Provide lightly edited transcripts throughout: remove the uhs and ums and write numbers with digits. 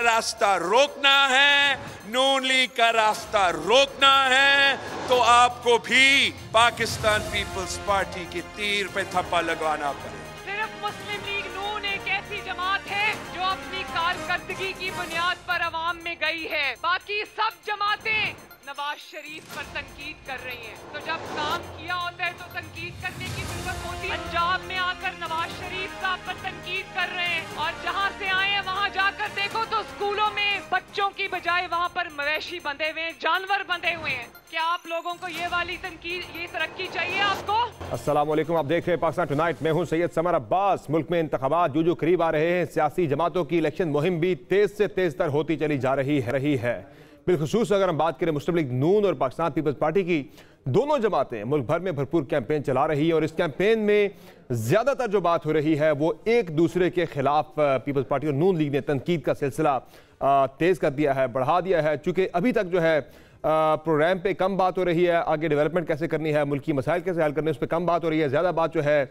रास्ता रोकना है, नून लीग का रास्ता रोकना है, तो आपको भी पाकिस्तान पीपल्स पार्टी के तीर पे थप्पा लगवाना पड़ेगा। सिर्फ मुस्लिम लीग नून एक ऐसी जमात है जो अपनी कारकर्दगी की बुनियाद पर अवाम में गई है। बाकी सब जमातें नवाज शरीफ पर तनकीद कर रही हैं। तो जब काम किया होता है तो तनकीद करने की जरूरत होती है। पंजाब में आकर नवाज शरीफ साहब पर तनकीद कर रहे हैं, और जहां से आए हैं वहां जाकर देखो तो स्कूलों में बच्चों की बजाय वहां पर मवेशी बंधे हुए हैं, जानवर बंधे हुए हैं। क्या आप लोगों को ये वाली तनकीद, ये तरक्की चाहिए आपको? अस्सलाम वालेकुम, आप देख रहे हैं पाकिस्तान टुनाइट। मैं हूं सैयद समर अब्बास। मुल्क में इंतखाबात जो करीब आ रहे हैं, सियासी जमातों की इलेक्शन मुहिम भी तेज से तेज तर होती चली जा रही है। बिलखुसूस अगर हम बात करें मुस्लिम लीग नून और पाकिस्तान पीपल्स पार्टी की, दोनों जमातें मुल्क भर में भरपूर कैंपेन चला रही है, और इस कैंपेन में ज़्यादातर जो बात हो रही है वो एक दूसरे के खिलाफ पीपल्स पार्टी और नून लीग ने तनकीद का सिलसिला तेज़ कर दिया है, बढ़ा दिया है। चूँकि अभी तक जो है प्रोग्राम पे कम बात हो रही है, आगे डेवलपमेंट कैसे करनी है, मुल्की मसाइल कैसे हल करने उस पर कम बात हो रही है। ज़्यादा बात जो है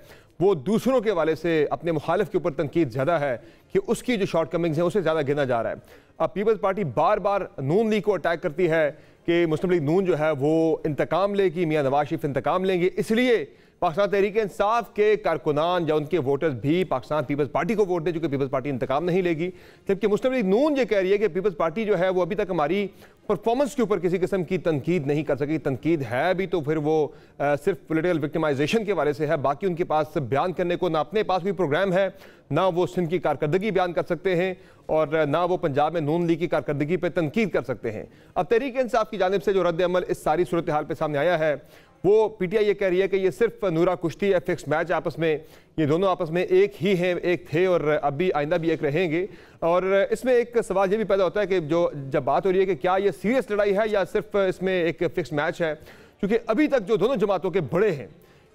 वो दूसरों के हवाले से अपने मुखालिफ के ऊपर तनकीद ज़्यादा है कि उसकी जो शॉर्ट कमिंग्स हैं उसे ज़्यादा गिना जा रहा है। अब पीपल्स पार्टी बार बार नून लीग को अटैक करती है कि मुस्लिम लीग नून जो है वो इंतकाम लेगी, मियाँ नवाज शरीफ इंतकाम लेंगे, इसलिए पाकिस्तान तहरीक इंसाफ के कारकुनान या उनके वोटर्स भी पाकिस्तान पीपल्स पार्टी को वोट दें, क्योंकि पीपल्स पार्टी इंतकाम नहीं लेगी। जबकि मुस्लिम लीग नून ये कह रही है कि पीपल्स पार्टी जो है वो अभी तक हमारी परफॉर्मेंस के ऊपर किसी किस्म की तनकीद नहीं कर सकी। तनकीद है भी तो फिर वो सिर्फ पॉलिटिकल विक्टिमाइजेशन के वाले से है, बाकी उनके पास बयान करने को ना अपने पास कोई प्रोग्राम है, ना वो सिंध की कारकर्दगी बयान कर सकते हैं, और ना वो पंजाब में नून लीग की कारकर्दगी पर तनकीद कर सकते हैं। अब तहरीक इंसाफ की जानिब से जो रद्द अमल इस सारी सूरत हाल पर सामने आया है, वो पीटीआई ये कह रही है कि ये सिर्फ नूरा कुश्ती है, फिक्स मैच आपस में, ये दोनों आपस में एक ही हैं, एक थे और अब भी आइंदा भी एक रहेंगे। और इसमें एक सवाल ये भी पैदा होता है कि जब बात हो रही है कि क्या ये सीरियस लड़ाई है या सिर्फ इसमें एक फिक्स मैच है, क्योंकि अभी तक जो दोनों जमातों के बड़े हैं,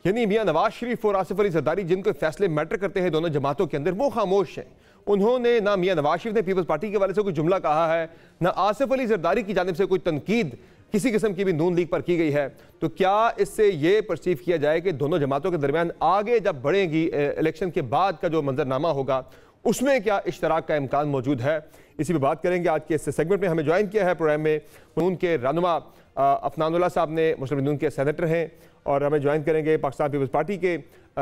यानी मियाँ नवाज शरीफ और आसिफ अली जरदारी, जिनको फैसले मैटर करते हैं दोनों जमातों के अंदर, वो खामोश हैं। उन्होंने ना मियाँ नवाज शरीफ ने पीपल्स पार्टी के वाले से कोई जुमला कहा है, ना आसिफ अली जरदारी की जानिब से कोई तनकीद किसी किस्म की भी नून लीग पर की गई है। तो क्या इससे ये परसीव किया जाए कि दोनों जमातों के दरमियान आगे जब बढ़ेगी इलेक्शन के बाद का जो मंजरनामा होगा उसमें क्या इश्तराक का इम्कान मौजूद है? इसी पर बात करेंगे आज के इस सेगमेंट में। हमें ज्वाइन किया है प्रोग्राम में नून के रहनुमा अफनानुल्लाह साहब ने, मुस्लिम नून के सेनेटर हैं, और हमें ज्वाइन करेंगे पाकिस्तान पीपल्स पार्टी के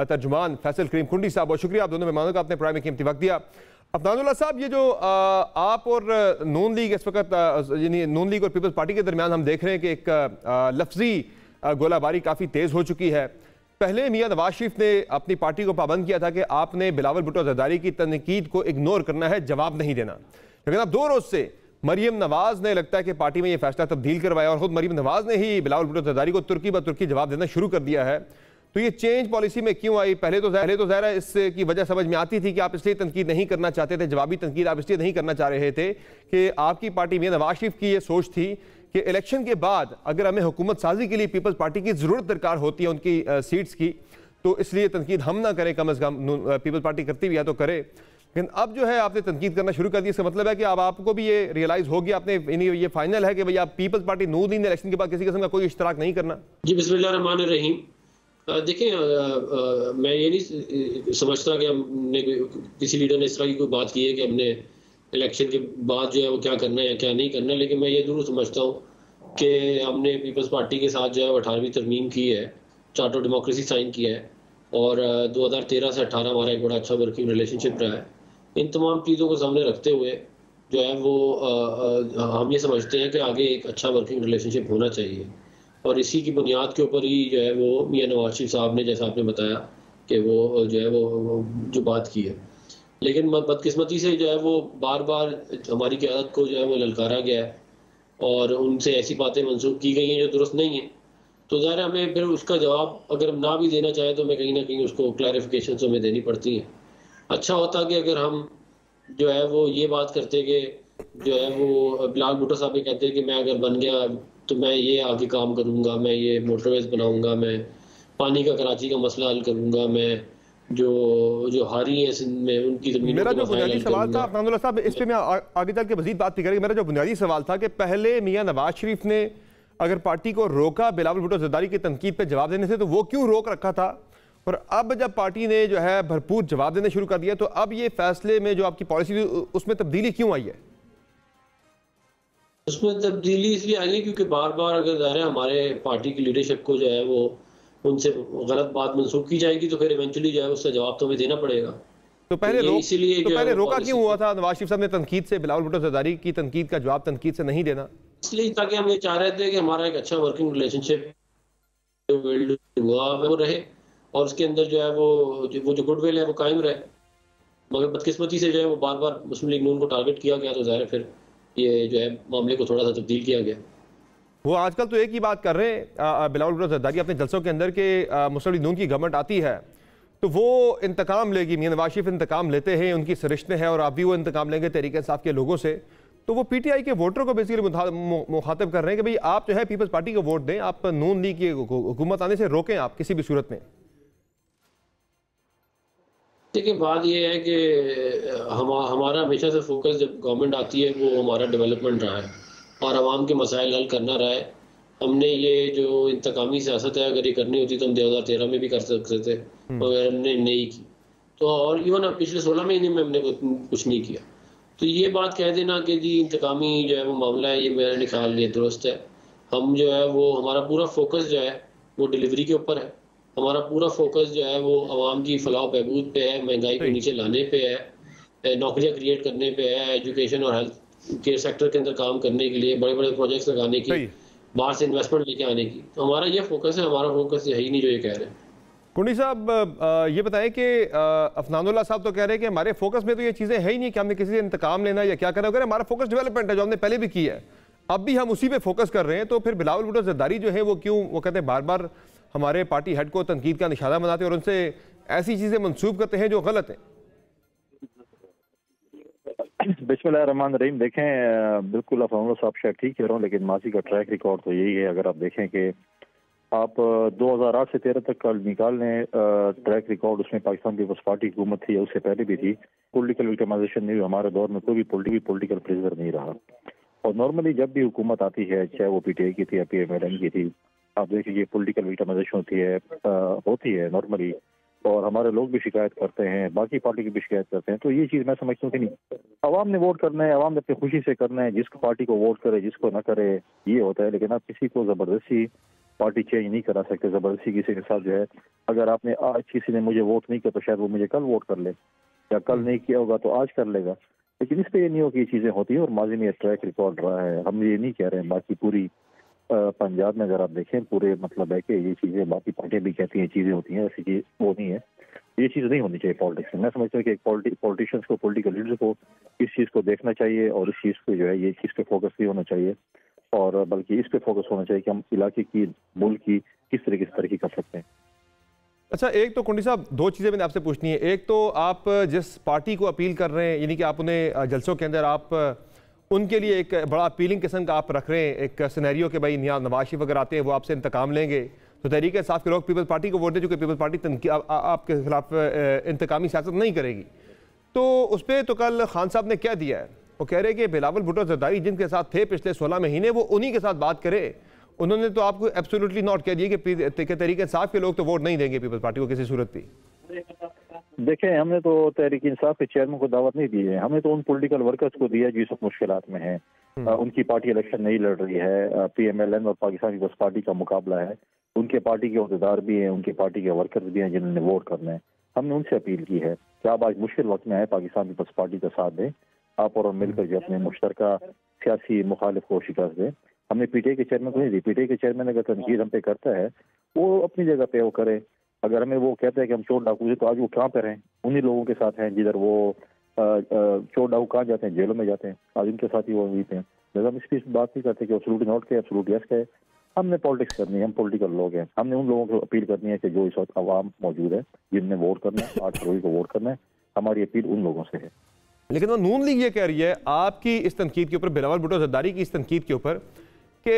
तर्जुमान फैसल करीम कुंडी साहब। बहुत शुक्रिया आप दोनों मेहमानों का अपने प्रोग्राम में कीमती वक्त दिया। अफनानुल्लाह साहब, ये जो आप और नून लीग इस वक्त, यानी नून लीग और पीपल्स पार्टी के दरमियान हम देख रहे हैं कि एक लफ्जी गोलाबारी काफ़ी तेज़ हो चुकी है। पहले मियाँ नवाज शरीफ ने अपनी पार्टी को पाबंद किया था कि आपने बिलावल भुट्टो जरदारी की तनकीद को इग्नोर करना है, जवाब नहीं देना। लेकिन अब 2 रोज़ से मरीम नवाज ने लगता है कि पार्टी में ये फैसला तब्दील करवाया, और खुद मरीम नवाज ने ही बिलावल भुट्टो जरदारी को तुर्की ब तुर्की जवाब देना शुरू कर दिया है। तो ये चेंज पॉलिसी में क्यों आई? पहले तो ज़ाहिर है इसकी वजह समझ में आती थी कि आप इसलिए तनकीद नहीं करना चाहते थे, जवाबी तनकीद आप इसलिए नहीं करना चाह रहे थे कि आपकी पार्टी में नवाज शरीफ की ये सोच थी कि इलेक्शन के बाद अगर हमें हुकूमत साजी के लिए पीपल्स पार्टी की ज़रूरत दरकार होती है उनकी सीट्स की, तो इसलिए तनकीद हम ना करें, कम अज़ कम पीपल्स पार्टी करती भी है तो करे। लेकिन अब जो है आपने तनकीद करना शुरू कर दी, इसका मतलब है कि अब आपको भी ये रियलाइज़ हो गया, आपने ये फाइनल है कि भाई आप पीपल्स पार्टी नून लीग ने इलेक्शन के बाद किसी किस्म का कोई इश्तराक नहीं करना। जी, बिस्मिल्लाहिर्रहमानिर्रहीम। देखिए, मैं ये नहीं समझता कि हमने किसी लीडर ने इस तरह की कोई बात की है कि हमने इलेक्शन के बाद जो है वो क्या करना है या क्या नहीं करना है। लेकिन मैं ये जरूर समझता हूँ कि हमने पीपल्स पार्टी के साथ जो है 18वीं तरमीम की है, चार्टर डेमोक्रेसी साइन किया है, और 2013 से 18 हमारा एक बड़ा अच्छा वर्किंग रिलेशनशिप रहा है। इन तमाम चीज़ों को सामने रखते हुए जो है वो हम ये समझते हैं कि आगे एक अच्छा वर्किंग रिलेशनशिप होना चाहिए, और इसी की बुनियाद के ऊपर ही जो है वो मियाँ नवाज शरीफ साहब ने, जैसा आपने बताया कि वो जो है वो जो बात की है। लेकिन बदकिस्मती से जो है वो बार बार हमारी क़यादत को जो है वो ललकारा गया है, और उनसे ऐसी बातें मंसूब की गई हैं जो दुरुस्त नहीं हैं। तो ज़ाहिर है हमें फिर उसका जवाब अगर हम ना भी देना चाहें तो हमें कहीं ना कहीं उसको क्लैरिफिकेशन हमें देनी पड़ती हैं। अच्छा होता कि अगर हम जो है वो ये बात करते कि जो है वो बिलावल भुट्टो साहब ये कहते हैं कि मैं अगर बन गया तो मैं ये आगे काम करूंगा, मैं ये मोटरवेज बनाऊंगा, मैं पानी का कराची का मसला हल करूंगा, मैं जो हारी है सिंध में उनकी ज़मीन। मेरा जो बुनियादी सवाल था अफनानुल्लाह साहब, इस पे मैं आगे चल के मजीद बात भी करेंगे। मेरा जो बुनियादी सवाल था कि पहले मियाँ नवाज शरीफ ने अगर पार्टी को रोका बिलावल भुट्टो जरदारी की तनकीद पे जवाब देने से, तो वो क्यों रोक रखा था? और अब जब पार्टी ने जो है भरपूर जवाब देना शुरू कर दिया, तो अब ये फैसले में जो आपकी पॉलिसी थी उसमें तब्दीली क्यों आई है? उसमें तब्दीली इसलिए आएगी क्योंकि बार बार अगर ज़ाहिर है हमारे पार्टी की लीडरशिप को जो है वो उनसे गलत बात मंसूब की जाएगी तो फिर इवेंचुअली जो है उसका जवाब तो हमें देना पड़ेगा। तो पहले इसीलिए तो पहले रोका क्यों हुआ था नवाज शरीफ साहब ने तनकीद से, बिलावल भुट्टो जरदारी की तनकीद का जवाब तनकीद से नहीं देना? इसलिए ताकि हम ये चाह रहे थे कि हमारा एक अच्छा वर्किंग रिलेशनशिप हुआ वो रहे और उसके अंदर जो है वो जो गुडविल है वो कायम रहे। मगर बदकिस्मती से जो है वो बार बार मुस्लिम लीग नून को टारगेट किया गया, तो ज़ाहिर है फिर ये जो है मामले को थोड़ा सा तब्दील किया गया। वो आजकल तो एक ही बात कर रहे हैं बिलावल भुट्टो जरदारी अपने जलसों के अंदर के मुस्लिम लीग नून की गवर्नमेंट आती है तो वो इंतकाम लेगी, मियां नवाज शरीफ इंतकाम लेते हैं, उनकी सरिश्ते हैं और आप भी वो इंतकाम लेंगे तहरीक इंसाफ के लोगों से। तो वो पीटीआई के वोटरों को बेसिकली मुखातिब कर रहे हैं कि भाई आप जो है पीपल्स पार्टी को वोट दें, आप नून लीग की हुकूमत आने से रोकें आप किसी भी सूरत में। देखिए बात ये है कि हमारा हमेशा से फोकस जब गवर्नमेंट आती है वो हमारा डेवलपमेंट रहा है और आवाम के मसाइल हल करना रहा है। हमने ये जो इंतकामी सियासत है अगर ये करनी होती तो हम 2013 में भी कर सकते थे मगर हमने नहीं की। तो और इवन पिछले 16 महीने में हमने कुछ नहीं किया। तो ये बात कह देना कि जी इंतकामी जो है वो मामला है, ये मेरे ख्याल लिए दुरुस्त है। हम जो है वो हमारा पूरा फोकस जो है वो डिलीवरी के ऊपर है। हमारा पूरा फोकस जो है वो आवाम की फलाह बहबूद पे है, महंगाई को नीचे लाने पे है, नौकरियां क्रिएट करने पे है, एजुकेशन और हेल्थ केयर सेक्टर के अंदर काम करने के लिए बड़े बड़े प्रोजेक्ट्स लगाने की, बाहर से इन्वेस्टमेंट लेके आने की। तो हमारा ये फोकस है, हमारा फोकस यही नहीं जो ये कह रहे हैं। कुंडी साहब ये बताएं कि अफनानुल्लाह साहब तो कह रहे हैं कि हमारे फोकस में तो ये चीज़ें है ही नहीं कि हमने किसी से इंतकाम लेना या क्या करना है। हमारा फोकस डेवलपमेंट है जो हमने पहले भी की है, अब भी हम उसी पे फोकस कर रहे हैं। तो फिर बिलावल भुट्टो जरदारी जो है वो क्यों वो कहते हैं बार बार हमारे पार्टी हेड को तनकीद का निशाना बनाते हैं और उनसे ऐसी चीज़ें मंसूब करते हैं जो गलत हैं? बिस्मिल्लाहिर्रहमानिर्रहीम। देखें बिल्कुल अफनानुल्लाह साहब शायद ठीक कह रहा हूँ लेकिन माजी का ट्रैक रिकॉर्ड तो यही है। अगर आप देखें कि आप 2008 से 13 तक का निकाल लें ट्रैक रिकॉर्ड, उसमें पाकिस्तान पीपल्स पार्टी की हुकूमत थी, उससे पहले भी थी। पॉलिटिकल विक्टिमाइजेशन नहीं हुई, हमारे दौर में कोई भी पॉलिटिकल प्रेशर नहीं रहा। और नॉर्मली जब भी हुकूमत आती है चाहे वो पीटीआई की थी या पीएमएलएन की थी, आप देखिए पॉलिटिकल विक्टिमाइजेशन होती है नॉर्मली। और हमारे लोग भी शिकायत करते हैं, बाकी पार्टी की भी शिकायत करते हैं। तो ये चीज़ मैं समझता हूँ कि नहीं, आवाम ने वोट करना है, आवाम ने अपनी खुशी से करना है, जिसको पार्टी को वोट करे जिसको ना करे ये होता है। लेकिन आप किसी को ज़बरदस्ती पार्टी चेंज नहीं करा सकते। ज़बरदस्ती किसी के साथ जो है, अगर आपने आज किसी ने मुझे वोट नहीं किया तो शायद वो मुझे कल वोट कर ले, या कल नहीं किया होगा तो आज कर लेगा। लेकिन इस पर ये नहीं हो कि ये चीज़ें होती हैं और माजी में ट्रैक रिकॉर्ड रहा है। हम ये नहीं कह रहे हैं, बाकी पूरी पंजाब में अगर आप देखें पूरे मतलब है कि ये चीज़ें बाकी पार्टियां भी कहती हैं चीज़ें होती हैं, ऐसी चीज़ वो नहीं है। ये चीज़ नहीं होनी चाहिए पॉलिटिक्स में। मैं समझता हूँ कि एक पॉलिटिशियंस को, पॉलिटिकल लीडर्स को इस चीज़ को देखना चाहिए और इस चीज़ पे जो है ये चीज़ पे फोकस नहीं होना चाहिए और बल्कि इस पे फोकस होना चाहिए कि हम इलाके की, मुल्क की किस तरीके से तरक्की कर सकते हैं। अच्छा, एक तो कुंडी साहब दो चीज़ें मैंने आपसे पूछनी है। एक तो आप जिस पार्टी को अपील कर रहे हैं, यानी कि आप उन्हें जलसों के अंदर आप उनके लिए एक बड़ा अपीलिंग किस्म का आप रख रहे हैं एक सिनेरियो के भाई नवाज शरीफ अगर आते हैं वो आपसे इंतकाम लेंगे तो तहरीक इंसाफ के लोग पीपल्स पार्टी को वोट दें, चूँकि पीपल्स पार्टी आपके खिलाफ इंतकामी सियासत नहीं करेगी। तो उस पर तो कल खान साहब ने क्या दिया है, वो कह रहे हैं कि बिलावल भुट्टो जरदारी जिनके साथ थे पिछले 16 महीने वो उन्हीं के साथ बात करे। उन्होंने तो आपको एब्सोल्युटली नॉट कह दिया कि तहरीक इंसाफ के लोग तो वोट नहीं देंगे पीपल्स पार्टी को किसी सूरत भी। देखें, हमने तो तहरीक इंसाफ के चेयरमैन को दावत नहीं दी है, हमने तो उन पॉलिटिकल वर्कर्स को दिया जो इस वक्त मुश्किलात में हैं। उनकी पार्टी इलेक्शन नहीं लड़ रही है, पीएमएलएन और पाकिस्तान पीपल्स पार्टी का मुकाबला है। उनके पार्टी के अहदेदार भी हैं, उनकी पार्टी के वर्कर्स भी हैं जिन्होंने वोट करना है। हमने उनसे अपील की है कि आप आज मुश्किल वक्त में आए, पाकिस्तान पीपल्स पार्टी का साथ दें, आप और मिलकर जो अपने मुश्तरका सियासी मुखालिफ को शिकस्त दें। हमने पीटीआई के चेयरमैन को नहीं दी। पीटीआई के चेयरमैन अगर तनकीद हम पे करता है वो अपनी जगह पे वो करे। अगर हमें वो कहता है कि हम चोर डाकू से, तो आज वो कहाँ पर हैं? उन्हीं लोगों के साथ हैं जिधर वो चोर डाकू कहाँ जाते हैं, जेलों में जाते हैं। आज उनके साथ ही वो वहीं पे हैं। जब हम इस बात नहीं करते कि एब्सोल्यूट नॉट के, एब्सोल्यूट यस के। हमने पॉलिटिक्स करनी है, हम पॉलिटिकल लोग हैं। हमने उन लोगों को अपील करनी है कि जो इस वक्त अवाम मौजूद है जिनने वोट करना है, 8 फरवरी को वोट करना है। हमारी अपील उन लोगों से है। लेकिन वो नून लीग ये कह रही है आपकी इस तनकीद के ऊपर, बिलावल भुट्टो जरदारी की इस तनकीद के ऊपर कि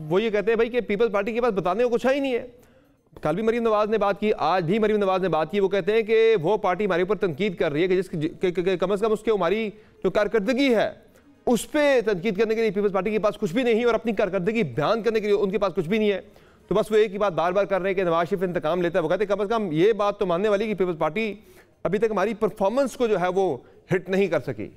वो ये कहते हैं भाई कि पीपल्स पार्टी के पास बताने को कुछ है ही नहीं है। कल भी मरीम नवाज ने बात की, आज भी मरीम नवाज ने बात की। वो कहते हैं कि वो पार्टी हमारे ऊपर तनकीद कर रही है कि जिसकी कम अज़ कम उसके हमारी जो कारकर्दगी है उस पर तनकीद करने के लिए पीपल्स पार्टी के पास कुछ भी नहीं और अपनी कारकर्दगी बयान करने के लिए उनके पास कुछ भी नहीं है। तो बस वो एक ही बात बार बार कर रहे हैं कि नवाज शरीफ इंतकाम लेता है। वो कहते हैं कम अज़ कम ये बात तो मानने वाली कि पीपल्स पार्टी अभी तक हमारी परफॉर्मेंस को जो है वो हिट नहीं कर सकी।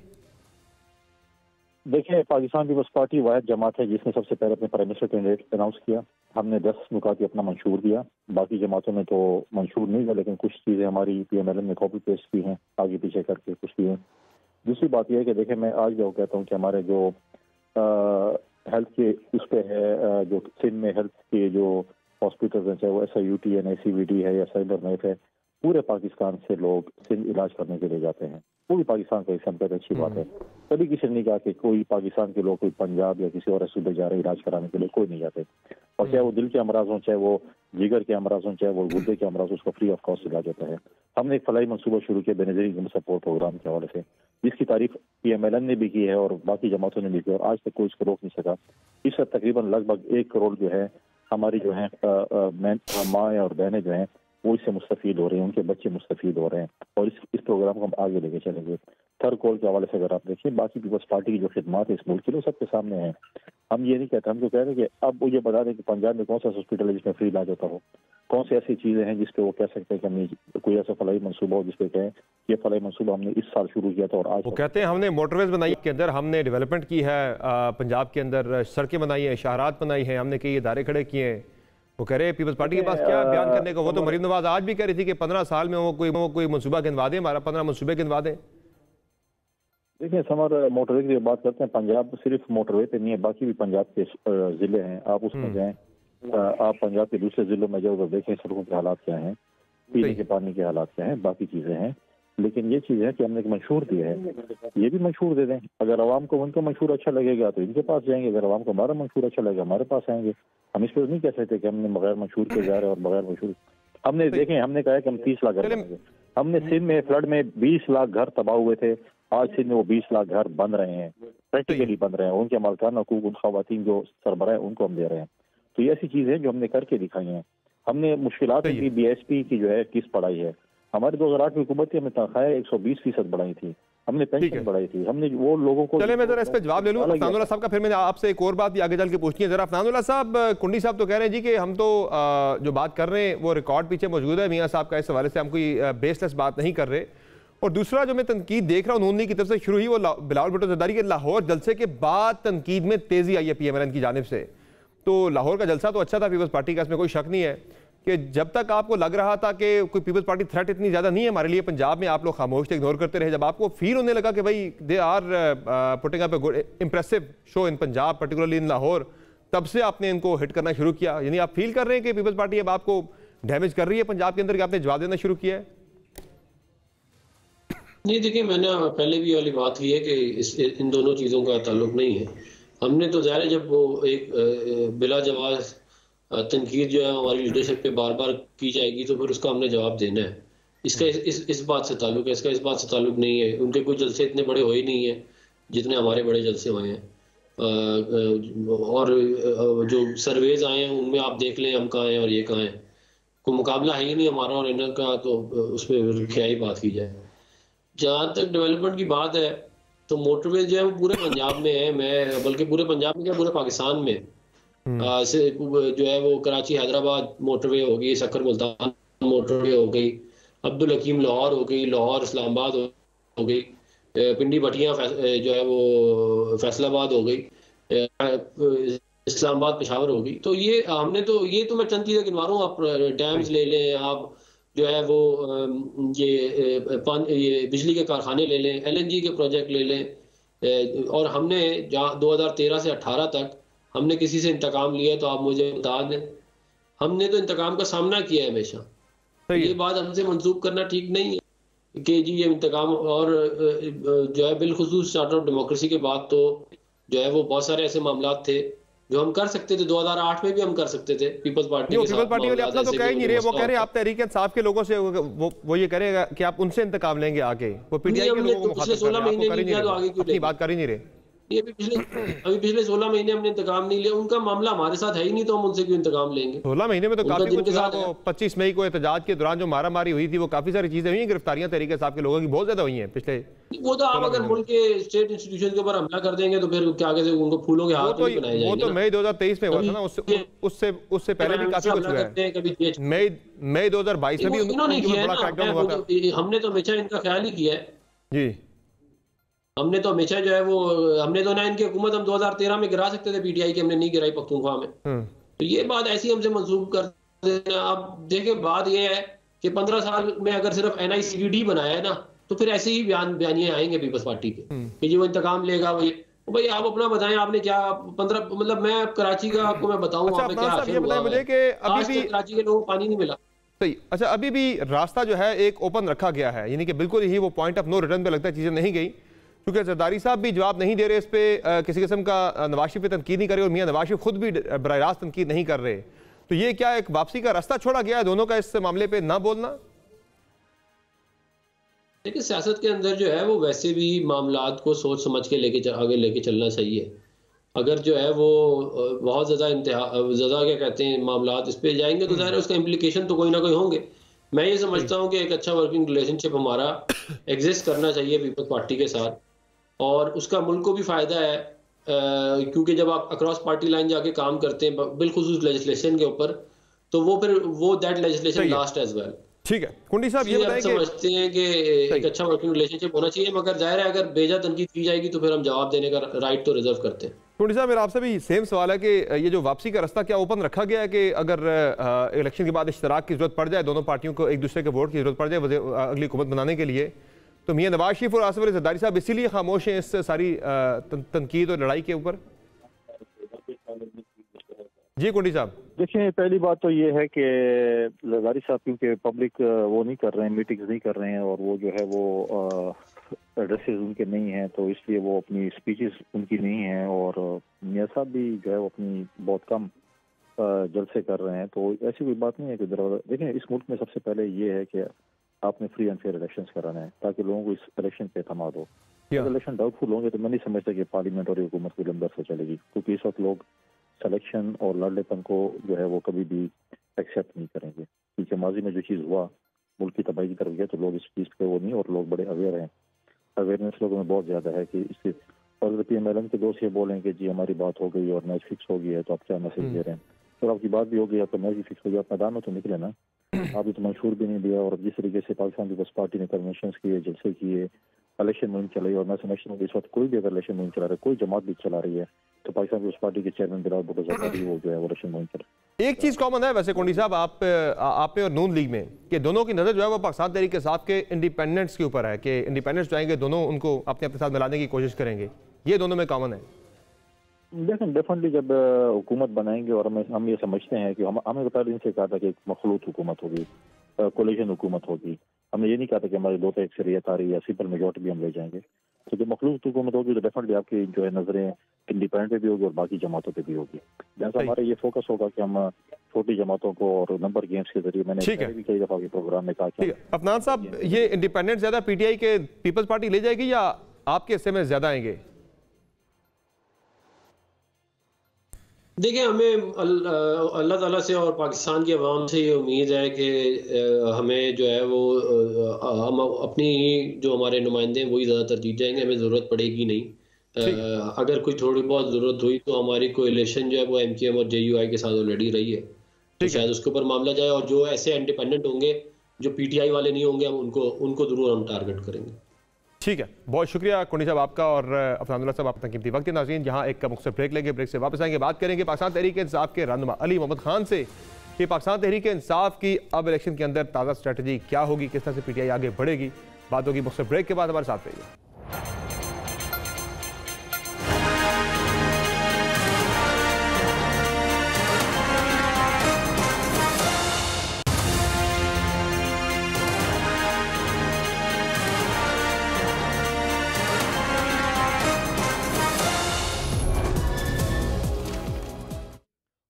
देखिए, पाकिस्तान पीपल्स पार्टी वाहिद जमात है जिसने सबसे पहले अपने प्राइम मिनिस्टर कैंडिडेट अनाउंस किया। हमने 10 नुकात अपना मंशूर दिया, बाकी जमातों में तो मंशूर नहीं था, लेकिन कुछ चीज़ें हमारी PMLN में कॉपी पेस्ट की हैं, आगे पीछे करके कुछ की हैं। दूसरी बात यह है कि देखिए, मैं आज जो कहता हूँ कि हमारे जो हेल्थ के उस पर है, जो सिंध में हेल्थ के जो हॉस्पिटल हैं, चाहे वो SIUT है, ACVD है या साइबर नेट है, पूरे पाकिस्तान से लोग सिंध इलाज करने के लिए जाते हैं। पूरी पाकिस्तान का हिस्सा पे अच्छी बात है। कभी किसी ने नहीं कहा कि कोई पाकिस्तान के लोग कोई पंजाब या किसी और सूबे जा रहे इलाज कराने के लिए, कोई नहीं जाते। और चाहे वो दिल के अमराज हों, चाहे वो जिगर के अमराज हों, चाहे वो गुर्दे के अमराज, उसका फ्री ऑफ कॉस्ट इलाज होता है। हमने एक फलाई मनसूबा शुरू किया बेनजीर सपोर्ट प्रोग्राम के हवाले से, जिसकी तारीफ PMLN ने भी की है और बाकी जमातों ने भी की, और आज तक कोई इसको रोक नहीं सका। इस वक्त तकरीबन लगभग 1 करोड़ जो है हमारी जो है माँ और बहनें जो हैं वो इससे मुस्तफीद हो रहे हैं, उनके बच्चे मुस्तफीद हो रहे हैं, और इस प्रोग्राम को हम आगे लेके चलेंगे। थर्ड कॉल के हवाले से अगर आप देखिए, बाकी पीपल्स पार्टी की जो खिदमात है इस मुल्क के लिए सबके सामने है। हम ये नहीं कहते, हम तो कह रहे हैं कि अब वो ये बता दें कि पंजाब में कौन सा हॉस्पिटल है जिसमें फ्री इलाज होता हो, कौन सी ऐसी चीज़ें हैं जिसपे वो कह सकते हैं कि हमने कोई ऐसा फलाई मनसूबा हो जिसपे कहें ये फलाई मनसूबा हमने इस साल शुरू किया था और आज। वो कहते हैं हमने मोटरवेज बनाई के अंदर, हमने डेवलपमेंट की है, पंजाब के अंदर सड़कें बनाई हैं, शहरात बनाई हैं, हमने कई इदारे खड़े किए हैं। वो कह रहे हैं पीपल्स पार्टी के पास क्या बयान करने को। वो तो मरीम नवाज आज भी कह रही थी कि 15 साल में वो कोई मनसूबा गिनवा दें, हमारा 15 मनसूबे गिनवा दें। देखिए, समर मोटरवे की बात करते हैं, पंजाब सिर्फ मोटरवे पे नहीं है, बाकी भी पंजाब के जिले हैं, आप उसमें जाएं, आप पंजाब के दूसरे जिलों में जाओ तो देखें सड़कों के हालात क्या हैं, पीने के पानी के हालात क्या हैं, बाकी चीजें हैं। लेकिन ये चीज़ है कि हमने एक मंशूर दिया है, ये भी मंशूर दे दें। अगर आवाम को उनका मंशूर अच्छा लगेगा तो इनके पास जाएंगे, अगर आवाम को हमारा मंशूर अच्छा लगेगा हमारे पास आएंगे। हम इस पर नहीं कह सकते कि हमने बगैर मंशूर के जा रहे हैं और बगैर मंशूर। हमने देखें, हमने कहा है कि हम 30 लाख घर बनाएंगे। हमने सिंध में फ्लड में 20 लाख घर तबाह हुए थे, आज सिंध में वो 20 लाख घर बन रहे हैं, प्रैक्टिकली बन रहे हैं। उनके मालकान हकूक, उन खवातीन जो सरबराह हैं उनको हम दे रहे हैं। तो ये ऐसी चीज़ है जो हमने करके दिखाई है। हमने मुश्किलात की BSP की जो है किस्त बढ़ाई है, हमारे 2008 में हुकूमत थी, हमने तनख्वाहें 120% बढ़ाई थी, हमने पेंशन बढ़ाई थी, हमने वो लोगों को। चले मैं जरा इस पे जवाब ले लूं अफनानुल्लाह साहब का, फिर मैंने आपसे एक और बात भी आगे चल के पूछनी है। जरा अफनानुल्लाह साहब, कुंडी साहब तो कह रहे हैं जी कि हम तो जो बात कर रहे हैं वो रिकॉर्ड पीछे मौजूद है मियां साहब का, इस हवाले से हम कोई बेसलेस बात नहीं कर रहे। और दूसरा जो मैं तनकीद देख रहा हूँ नूनी की तरफ से शुरू हुई, वो बिलावल भुट्टो जरदारी के लाहौर जलसे के बाद तनकीद में तेजी आई है PMLN की जानिब से। तो लाहौर का जलसा तो अच्छा था पीपल्स पार्टी का, इसमें कोई शक नहीं है कि जब तक आपको लग रहा था कि कोई पीपल्स पार्टी थ्रेट इतनी ज़्यादा नहीं है हमारे लिए पंजाब में, आप लोग खामोश थे, इग्नोर करते रहे। जब आपको फील होने लगा कि भाई they are putting up a impressive show in Punjab, particularly in Lahore, तब से आपने इनको हिट करना शुरू किया। यानी आप फील कर रहे हैं कि पीपल्स पार्टी अब आपको डैमेज कर रही है पंजाब के अंदर, कि आपने जवाब देना शुरू किया है? नहीं, देखिए, मैंने पहले भी वाली बात की है कि इन दोनों चीज़ों का ताल्लुक नहीं है। हमने तो ज़ाहिर जब वो एक बिला जवाब तनकीद जो है हमारी लीडरशिप पे बार बार की जाएगी तो फिर उसका हमने जवाब देना है। इसका इस बात से ताल्लुक है, इसका इस बात से ताल्लुक नहीं है। उनके कोई जलसे इतने बड़े हुए नहीं है जितने हमारे बड़े जलसे हुए हैं। और जो सर्वेज आए हैं उनमें आप देख लें हम कहाँ हैं और ये कहाँ हैं, कोई मुकाबला है ही नहीं हमारा और इनका, तो उस पर क्या ही बात की जाए। जहाँ तक डेवलपमेंट की बात है तो मोटरवे जो है वो पूरे पंजाब में है, मैं बल्कि पूरे पंजाब में क्या पूरे पाकिस्तान में से जो है वो कराची हैदराबाद मोटरवे हो गई, सक्कर मुल्तान मोटरवे हो गई, अब्दुल हकीम लाहौर हो गई, लाहौर इस्लामाबाद हो गई, पिंडी भटियाँ जो है वो फैसलाबाद हो गई, इस्लामाबाद पेशावर हो गई। तो ये हमने तो मैं चंद चीज़ें गिनवा रहा हूँ, आप डैम्स ले लें, आप जो है वो ये बिजली के कारखाने ले लें, LNG के प्रोजेक्ट ले लें। और हमने जहाँ 2013 से 18 तक हमने किसी से इंतकाम लिया तो आप मुझे बता दें, हमने तो इंतकाम का सामना किया है हमेशा। ये बात हमसे मंसूब करना ठीक नहीं है कि जी ये इंतकाम। और जो है बिलखुसूस चार्टर ऑफ डेमोक्रेसी के बाद तो जो है वो बहुत सारे ऐसे मामला थे जो हम कर सकते थे, 2008 में भी हम कर सकते थे। पीपल्स पार्टी वाले अपना तो कह ही नहीं रहे, वो कह रहे हैं आप तहरीक इंसाफ के लोगों से वो ये करेगा कि आप उनसे इंतकाम लेंगे आगे, वो PTI के लोगों को पिछले 16 महीने बात कर ही नहीं रहे। अभी पिछले 16 महीने हमने इंतकाम नहीं लिया, उनका मामला हमारे साथ है ही नहीं तो हम उनसे क्यों इंतकाम लेंगे। 16 महीने में तो काफी कुछ हुआ। 25 मई को एहतजाज के दौरान जो मारा मारी हुई थी वो काफी सारी चीजें हुई हैं, गिरफ्तारियां तहरीक इंसाफ के लोगों की बहुत ज्यादा हुई हैं पिछले। वो तो आप अगर मुल्क के स्टेट इंस्टीट्यूशन के ऊपर हमला कर देंगे तो फिर क्या कहते हैं उनको फूलों के हाथ में बनाए जाएंगे। वो तो मई 2023 में हुआ था ना, उससे पहले भी काफी कुछ हुआ है। मई 2022 में भी इन्होंने किया है ना, हमने तो हमेशा इनका ख्याल ही किया है जी। हमने तो हमेशा जो है वो, हमने तो ना इनकी हुकूमत हम 2013 में गिरा सकते थे पीटीआई की, हमने नहीं गिराई पख्तूनख्वा में। तो ये बात ऐसी हमसे मंसूब कर देना। अब देखिए बात ये है कि 15 साल में अगर सिर्फ NICVD बनाया है ना, तो फिर ऐसे ही बयानिए आएंगे पीपल्स पार्टी के कि जी वो इंतकाम लेगा। भाई आप अपना बताएं, आपने क्या 15, मतलब मैं कराची का आपको मैं बताऊं, अच्छा, वहाँ पे क्या हासिल हुआ है। मुझे कि अभी भी कराची के लोगों को पानी नहीं मिला। सही। अच्छा, अभी भी रास्ता जो है एक ओपन रखा गया है, यानी कि बिल्कुल ही वो पॉइंट ऑफ नो रिटर्न पे लगता है चीजें नहीं गई, क्योंकि जरदारी साहब भी जवाब नहीं दे रहे इस पे, किसी किस्म का नवाज शरीफ पे तनकीद नहीं कर रहे और मियां नवाज शरीफ खुद भी बराह रास्त तनकीद नहीं कर रहे। तो ये क्या एक वापसी का रास्ता छोड़ा गया है दोनों का इस मामले पे ना बोलना? देखिए सियासत के अंदर जो है वो वैसे भी मामलात को सोच समझ के आगे लेके चलना चाहिए। अगर जो है वो बहुत ज़्यादा क्या कहते हैं मामलात इस पे जाएंगे तो ज़ाहिर है उसका इम्प्लीकेशन तो कोई ना कोई होंगे। मैं ये समझता हूँ कि एक अच्छा वर्किंग रिलेशनशिप हमारा एग्जिस्ट करना चाहिए पीपल्स पार्टी के साथ, और उसका मुल्क को भी फ़ायदा है, क्योंकि जब आप अक्रॉस पार्टी लाइन जाके काम करते हैं बिलखुसूस लेजिस्लेशन के ऊपर, तो वो फिर वो that legislation last as well. ठीक है कुंडी साहब, ये बताएं समझते हैं कि एक अच्छा वर्किंग रिलेशनशिप होना चाहिए, मगर जाहिर है अगर बेजा तनकीद की जाएगी तो फिर हम जवाब देने का राइट तो रिजर्व करते हैं। कुंडी साहब, मेरा आपसे भी सेम सवाल है कि ये जो वापसी का रास्ता क्या ओपन रखा गया है कि अगर इलेक्शन के बाद इश्तराक की जरूरत पड़ जाए, दोनों पार्टियों को एक दूसरे के वोट की जरूरत पड़ जाए अगली हुकूमत बनाने के लिए, तो मियां नवाज शरीफ और आसिफ अली जरदारी साहब इसीलिए खामोश हैं इस सारी तनकीद और लड़ाई के ऊपर? जी कुंडी साहब, देखिए पहली बात तो ये है कि जरदारी साहब क्योंकि पब्लिक वो नहीं कर रहे हैं, मीटिंग्स नहीं कर रहे हैं, और वो जो है वो एड्रेसेस उनके नहीं हैं, तो इसलिए वो अपनी स्पीचेस उनकी नहीं हैं, और मियां साहब भी जो है वो अपनी बहुत कम जलसे कर रहे हैं। तो ऐसी कोई बात नहीं है कि देखें इस मुल्क में सबसे पहले ये है कि आपने फ्री एंड फेयर इलेक्शंस कराना है ताकि लोगों को इस इलेक्शन पे एतमाद हो। अगर इलेक्शन डाउटफुल होंगे तो मैं नहीं समझता कि पार्लियामेंट और हुकूमत की लंबर से चलेगी, क्योंकि इस वक्त लोग सिलेक्शन और लड़लेपन को जो है वो कभी भी एक्सेप्ट नहीं करेंगे, क्योंकि माजी में जो चीज़ हुआ मुल्क की तबाही की तरफ गया, तो लोग इस चीज़ पे वो नहीं, और लोग बड़े अवेयर हैं, अवेयरनेस लोगों में बहुत ज़्यादा है कि इससे। और PMLN के दोस्त ये बोलें कि जी हमारी बात हो गई और मैच फिक्स हो गई है, तो आप क्या मैसेज दे रहे हैं? तो आपकी बात भी हो गई, आपका मैच भी फिक्स हो गया, आप मैदान में तो निकले ना, आपने तो मंशूर भी नहीं दिया। और जिस तरीके से पाकिस्तान पीपल्स पार्टी ने कन्वेंशन किए, जलसे किए, इलेक्शन मुहिम चलाई, और मैं समझता हूँ कि इस वक्त कोई भी अगर इलेक्शन मुहिम चला रहा है, कोई जमात भी चला रही है, तो पाकिस्तान पीपल्स पार्टी के चेयरमैन बिलावल भुट्टो ज़रदारी वो जो है वो इलेक्शन मुहिम चला। एक चीज कॉमन है वैसे कुंडी साहब आप पे और नून लीग में, कि दोनों की नजर जो है वो पाकिस्तान तहरीक इंसाफ के इंडिपेंडेंट्स के ऊपर है, कि इंडिपेंडेंट्स जाएंगे दोनों उनको अपने साथ मिलाने की कोशिश करेंगे, ये दोनों में कॉमन है। देखें डेफिनेटली जब हुकूमत बनाएंगे, और हम ये समझते हैं कि हमें पहले दिन से कहा था कि एक मखलूत हुकूमत होगी, कोलिशन हुकूमत होगी, हमने ये नहीं कहा था कि हमारी 2 अक्सरियत आ रही है या सिंपल मेजॉरिटी भी हम ले जाएंगे। तो जब मखलूत हुकूमत होगी तो डेफिनेटली आपकी जो है नजरें इंडिपेंडेंट पे भी होगी और बाकी जमातों पे भी होगी। जैसा हमारा ये फोकस होगा कि हम छोटी जमातों को और नंबर गेम्स के जरिए, मैंने भी कई दफा के प्रोग्राम में कहा। अफनान साहब, ये इंडिपेंडेंट ज्यादा PTI के पीपल्स पार्टी ले जाएगी या आपके हिस्से में ज्यादा आएंगे? देखिए हमें अल्लाह ताला से और पाकिस्तान की आवाम से ये उम्मीद है कि हमें जो है वो हम अपनी जो हमारे नुमाइंदे हैं वही ज़्यादा तरजीह जाएंगे, हमें ज़रूरत पड़ेगी नहीं। अगर कोई थोड़ी बहुत ज़रूरत हुई तो हमारी कोएलिशन जो है वो MKM और JUI के साथ ऑलरेडी रही है, तो शायद उसके ऊपर मामला जाए, और जो ऐसे इंडिपेंडेंट होंगे जो PTI वाले नहीं होंगे हम उनको ज़रूर हम टारगेट करेंगे। ठीक है, बहुत शुक्रिया कुंडी साहब आपका और अफनानुल्लाह साहब अपना कीमती वक्त। नाज़रीन जहां एक मुख्तसर ब्रेक लेंगे, ब्रेक से वापस आएंगे, बात करेंगे पाकिस्तान तहरीक इंसाफ के रहनुमा अली मोहम्मद खान से कि पाकिस्तान तहरीक इंसाफ की अब इलेक्शन के अंदर ताज़ा स्ट्रेटजी क्या होगी, किस तरह से PTI आगे बढ़ेगी। बात होगी मुख्तसर ब्रेक के बाद, हमारे साथ रहिए।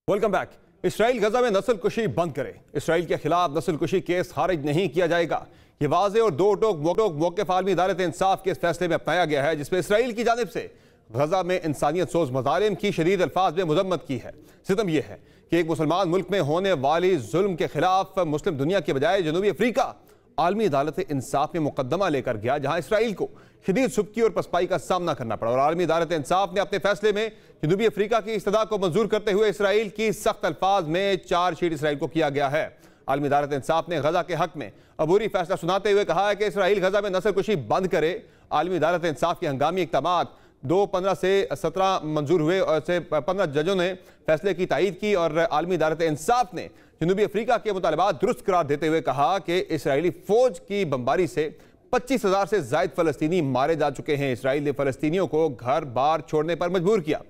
Welcome back. इसराइल गजा में नस्ल कुशी बंद करे, इसराइल के खिलाफ नस्ल कुशी केस खारिज नहीं किया जाएगा। ये वाज़े और दो टोक मौक़िफ़ आलमी अदालत इंसाफ के इस फैसले में अपनाया गया है, जिसमें इसराइल की जानिब से गजा में इंसानियत सोज मज़ालिम की शदीद अल्फाज में मुज़म्मत की है। सितम यह है कि एक मुसलमान मुल्क में होने वाली जुल्म के खिलाफ मुस्लिम दुनिया के बजाय जनूबी अफ्रीका आलमी अदालत इंसाफ में मुकदमा लेकर गया, जहां इसराइल को शदीद सुबकी और पसपाई का सामना करना पड़ा, और आलमी अदालत इंसाफ ने अपने फैसले में जनूबी अफ्रीका की इस्तदा को मंजूर करते हुए इसराइल की सख्त अल्फाज में चार्जशीट इसराइल को किया गया है। आलमी अदालत इंसाफ ने गजा के हक में अबूरी फैसला सुनाते हुए कहा है कि इसराइल गजा में नस्ल कुशी बंद करे, आलमी अदालत इंसाफ के हंगामी इक़दामात 2/15 से 17 मंजूर हुए और से 15 जजों ने फैसले की तायीद की और आलमी अदालत इंसाफ ने जनूबी अफ्रीका के मुतालबात दुरुस्त करार देते हुए कहा कि इसराइली फौज की बमबारी से 25,000 से जायद फलस्तीनी मारे जा चुके हैं। इसराइल ने फलस्तीनियों को घर बार छोड़ने पर मजबूर किया।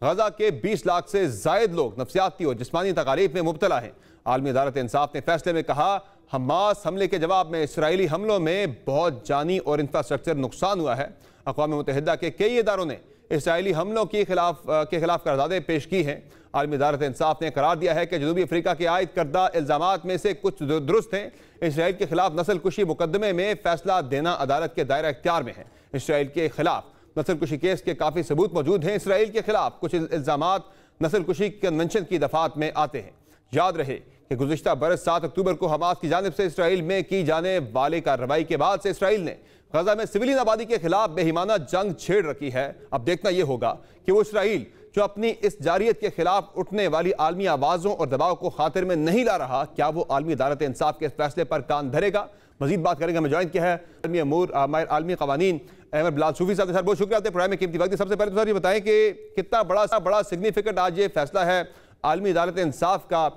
गजा के 20 लाख से जायद लोग नफसियाती और जिस्मानी तकालीफ में मुब्तला हैं। आलमी अदालत इंसाफ ने फैसले में कहा, हमास हमले के जवाब में इसराइली हमलों में बहुत जानी और इंफ्रास्ट्रक्चर नुकसान हुआ है। अक़वाम मुत्तहिदा के कई इदारों ने इसराइली हमलों के खिलाफ करारदादें पेश की हैं। आलमी अदालत इंसाफ ने करार दिया है कि जनूबी अफ्रीका के आयद करदा इल्ज़ामात में से कुछ दुरुस्त हैं। इसराइल के खिलाफ नस्ल कुशी मुकदमे में फैसला देना अदालत के दायरा इख्तियार में है। इसराइल के खिलाफ नस्ल कुशी केस के काफ़ी सबूत मौजूद हैं। इसराइल के खिलाफ कुछ इल्ज़ामात नस्ल कुशी कन्वेंशन की दफात में आते हैं। याद रहे कि गुज़िश्ता बरस 7 अक्टूबर को हमास की जानिब से इसराइल में की जाने वाली कार्रवाई के बाद से इसराइल ने गजा में सिविलियन आबादी के खिलाफ बेईमाना जंग छेड़ रखी है। अब देखना यह होगा कि वो इसराइल जो अपनी इस जारियत के खिलाफ उठने वाली आलमी आवाज़ों और दबाव को खातिर में नहीं ला रहा, क्या वो आलमी अदालत इंसाफ के फैसले पर कान धरेगा? मजीद बात करेंगे। हमें ज्वाइन किया है आलमी अमूर आलमी कवानीन अहमद बिलाल सूफी साहब। सर बहुत शुक्रिया आपके प्रोग्राम में कीमती वक्त। सबसे पहले तो सर ये बताएं कि कितना बड़ा सिग्निफिकेंट आज ये फैसला है आलमी अदालत इंसाफ का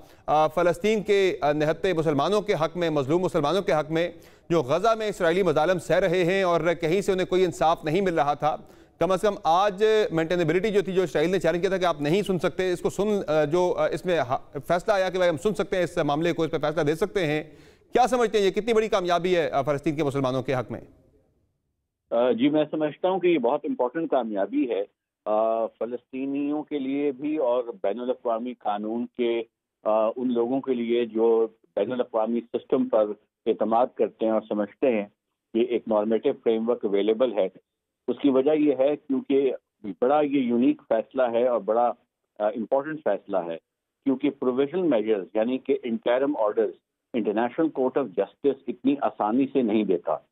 फ़लस्तीन के निहत्ते मुसलमानों के हक़ में, मजलूम मुसलमानों के हक़ में, जो गजा में इसराइली मज़ालिम सह रहे हैं और कहीं से उन्हें कोई इंसाफ नहीं मिल रहा था। कम अज़ कम आज मेंटेनेबिलिटी जो थी, जो इसराइल ने चैलेंज किया था कि आप नहीं सुन सकते, इसको जो इसमें फैसला आया कि भाई हम सुन सकते हैं इस मामले को, इस पर फैसला दे सकते हैं। क्या समझते हैं ये कितनी बड़ी कामयाबी है फ़लस्तीन के मुसलमानों के हक़ में? जी मैं समझता हूँ कि ये बहुत इम्पोर्टेंट कामयाबी है फ़लस्तीनियों के लिए भी और बैनुल अक़वामी कानून के उन लोगों के लिए जो बैनुल अक़वामी सिस्टम पर एतमाद करते हैं और समझते हैं कि एक नॉर्मेटिव फ्रेमवर्क अवेलेबल है। उसकी वजह यह है क्योंकि बड़ा ये यूनिक फैसला है और बड़ा इम्पोर्टेंट फैसला है, क्योंकि प्रोविजनल मेजर्स यानी कि interim orders international court of justice इतनी आसानी से नहीं देता।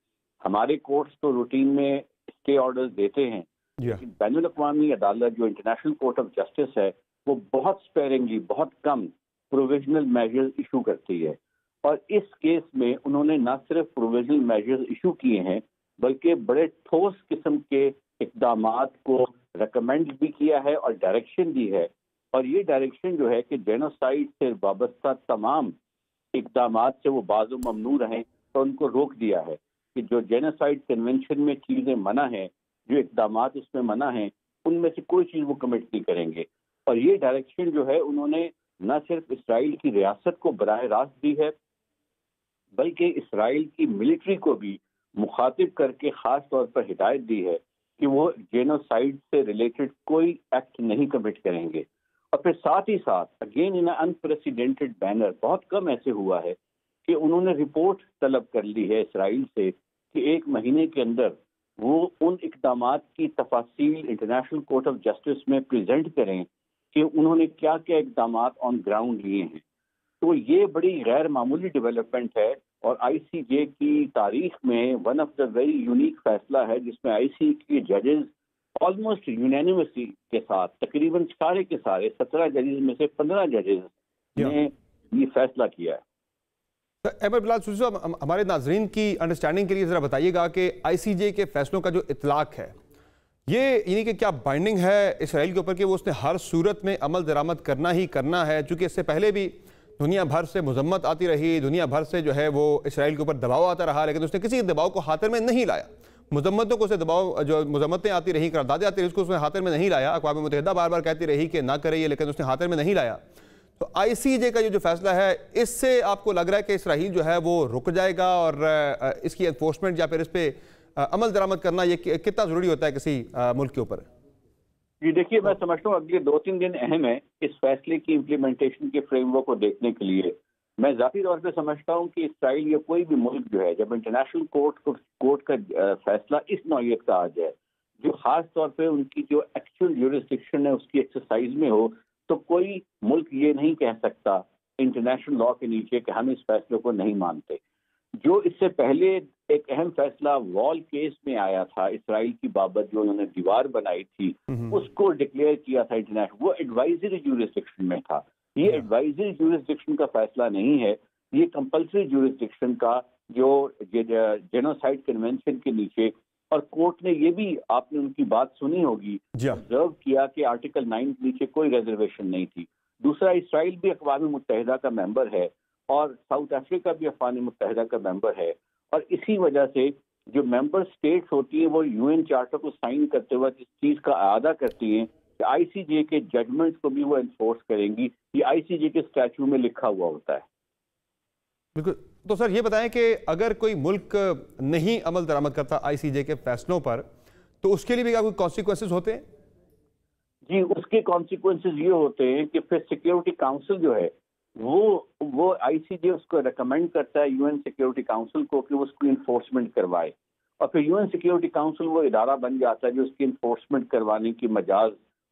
हमारे कोर्ट्स तो रूटीन में स्टे ऑर्डर्स देते हैं, लेकिन बैनुल अक़वामी अदालत जो इंटरनेशनल कोर्ट ऑफ जस्टिस है वो बहुत स्पेयरिंगली, बहुत कम प्रोविजनल मेजर्स इशू करती है। और इस केस में उन्होंने न सिर्फ प्रोविजनल मेजर्स इशू किए हैं बल्कि बड़े ठोस किस्म के इक़दामात को रिकमेंड भी किया है और डायरेक्शन दी है। और ये डायरेक्शन जो है कि जेनोसाइड से वाबस्ता तमाम इक़दामात से वो बाज़ो ममनू रहें, तो उनको रोक दिया है कि जो जेनोसाइड कन्वेंशन में चीज़ें मना हैं, जो इक़दामात उसमें मना हैं, उनमें से कोई चीज़ वो कमिट नहीं करेंगे। और ये डायरेक्शन जो है उन्होंने न सिर्फ इसराइल की रियासत को बराह रास्त दी है बल्कि इसराइल की मिलिट्री को भी मुखातिब करके ख़ास तौर पर हिदायत दी है कि वो जेनोसाइड से रिलेटेड कोई एक्ट नहीं कमिट करेंगे। और फिर साथ ही साथ अगेन इन अनप्रेसिडेंटेड बैनर, बहुत कम ऐसे हुआ है कि उन्होंने रिपोर्ट तलब कर ली है इसराइल से कि 1 महीने के अंदर वो उन इक़दामात की तफासील इंटरनेशनल कोर्ट ऑफ जस्टिस में प्रेजेंट करें कि उन्होंने क्या क्या इक़दामात ऑन ग्राउंड लिए हैं। तो ये बड़ी गैर मामूली डेवलपमेंट है और आईसीजे की तारीख में one of the very unique फैसला है जिसमें आईसीजे के जजेस ऑलमोस्ट यूनानिमसली के साथ तकरीबन सारे के सारे 17 जजेस में से 15 जजेस ने ये फैसला किया है। अहमद बिलाल सूफी साहब, हमारे नाजरीन की अंडरस्टैंडिंग के लिए ज़रा बताइएगा कि आईसीजे के फैसलों का जो इतलाक है ये यानी कि क्या बाइंडिंग है इसराइल के ऊपर कि वो उसने हर सूरत में अमल दरामद करना ही करना है? चूँकि इससे पहले भी दुनिया भर से मजम्मत आती रही, दुनिया भर से जो है वो इसराइल के ऊपर दबाव आता रहा, लेकिन उसने किसी दबाव को खातिर में नहीं लाया। मजम्मतों को से दबाव, जो मजम्मतें आती रही, करारदादें आती रही, उसको उसने खातिर में नहीं लाया। अक़वाम मुत्तहिदा बार बार कहती रही कि ना करे ये, लेकिन उसने खातिर में नहीं लाया। तो आईसीजे का जो फैसला है, इससे आपको लग रहा है कि इसराइल जो है वो रुक जाएगा और इसकी एनफोर्समेंट या फिर इस पर अमल दरामद करना ये कितना ज़रूरी होता है किसी मुल्क के ऊपर? जी देखिए, मैं समझता हूँ अगले 2-3 दिन अहम है इस फैसले की इम्प्लीमेंटेशन के फ्रेमवर्क को देखने के लिए। मैं ज़ाती तौर पे समझता हूँ कि इसराइल या कोई भी मुल्क जो है, जब इंटरनेशनल कोर्ट का फैसला इस नौइयत का आ जाए, जो ख़ास तौर पे उनकी जो एक्चुअल ज्यूरिसडिक्शन है उसकी एक्सरसाइज में हो, तो कोई मुल्क ये नहीं कह सकता इंटरनेशनल लॉ के नीचे कि हम इस फैसले को नहीं मानते। जो इससे पहले एक अहम फैसला वॉल केस में आया था इसराइल की बाबत, जो उन्होंने दीवार बनाई थी, उसको डिक्लेयर किया था इंटरनेशनल, वो एडवाइजरी ज्यूरिसडिक्शन में था। ये एडवाइजरी ज्यूरिसडिक्शन का फैसला नहीं है, ये कंपल्सरी ज्यूरिसडिक्शन का जो जेनोसाइड कन्वेंशन के नीचे और कोर्ट ने ये भी, आपने उनकी बात सुनी होगी, ऑब्जर्व किया कि आर्टिकल 9 के नीचे कोई रिजर्वेशन नहीं थी। दूसरा, इसराइल भी अक़वाम मुत्तहिदा का मेंबर है और साउथ अफ्रीका भी अक़वाम मुत्तहिदा का मेंबर है, और इसी वजह से जो मेंबर स्टेट्स होती हैं वो यूएन चार्टर को साइन करते वक्त इस चीज़ का अदा करती हैं कि आईसीजे के जजमेंट्स को भी वो एनफोर्स करेंगी। ये आईसीजे के स्टैच्यू में लिखा हुआ होता है। बिल्कुल। तो सर ये बताएं कि अगर कोई मुल्क नहीं अमल दरामद करता आईसीजे के फैसलों पर, तो उसके लिए भी क्या कोई कॉन्सिक्वेंसेस होते हैं? जी, उसके कॉन्सिक्वेंसेस ये होते हैं कि फिर सिक्योरिटी काउंसिल जो है वो आईसीजे उसको रेकमेंड करता है यूएन सिक्योरिटी काउंसिल को कि वो उसकी इन्फोर्समेंट करवाए, और फिर यूएन सिक्योरिटी काउंसिल वो इदारा बन जाता है जो उसकी इन्फोर्समेंट करवाने की मजाज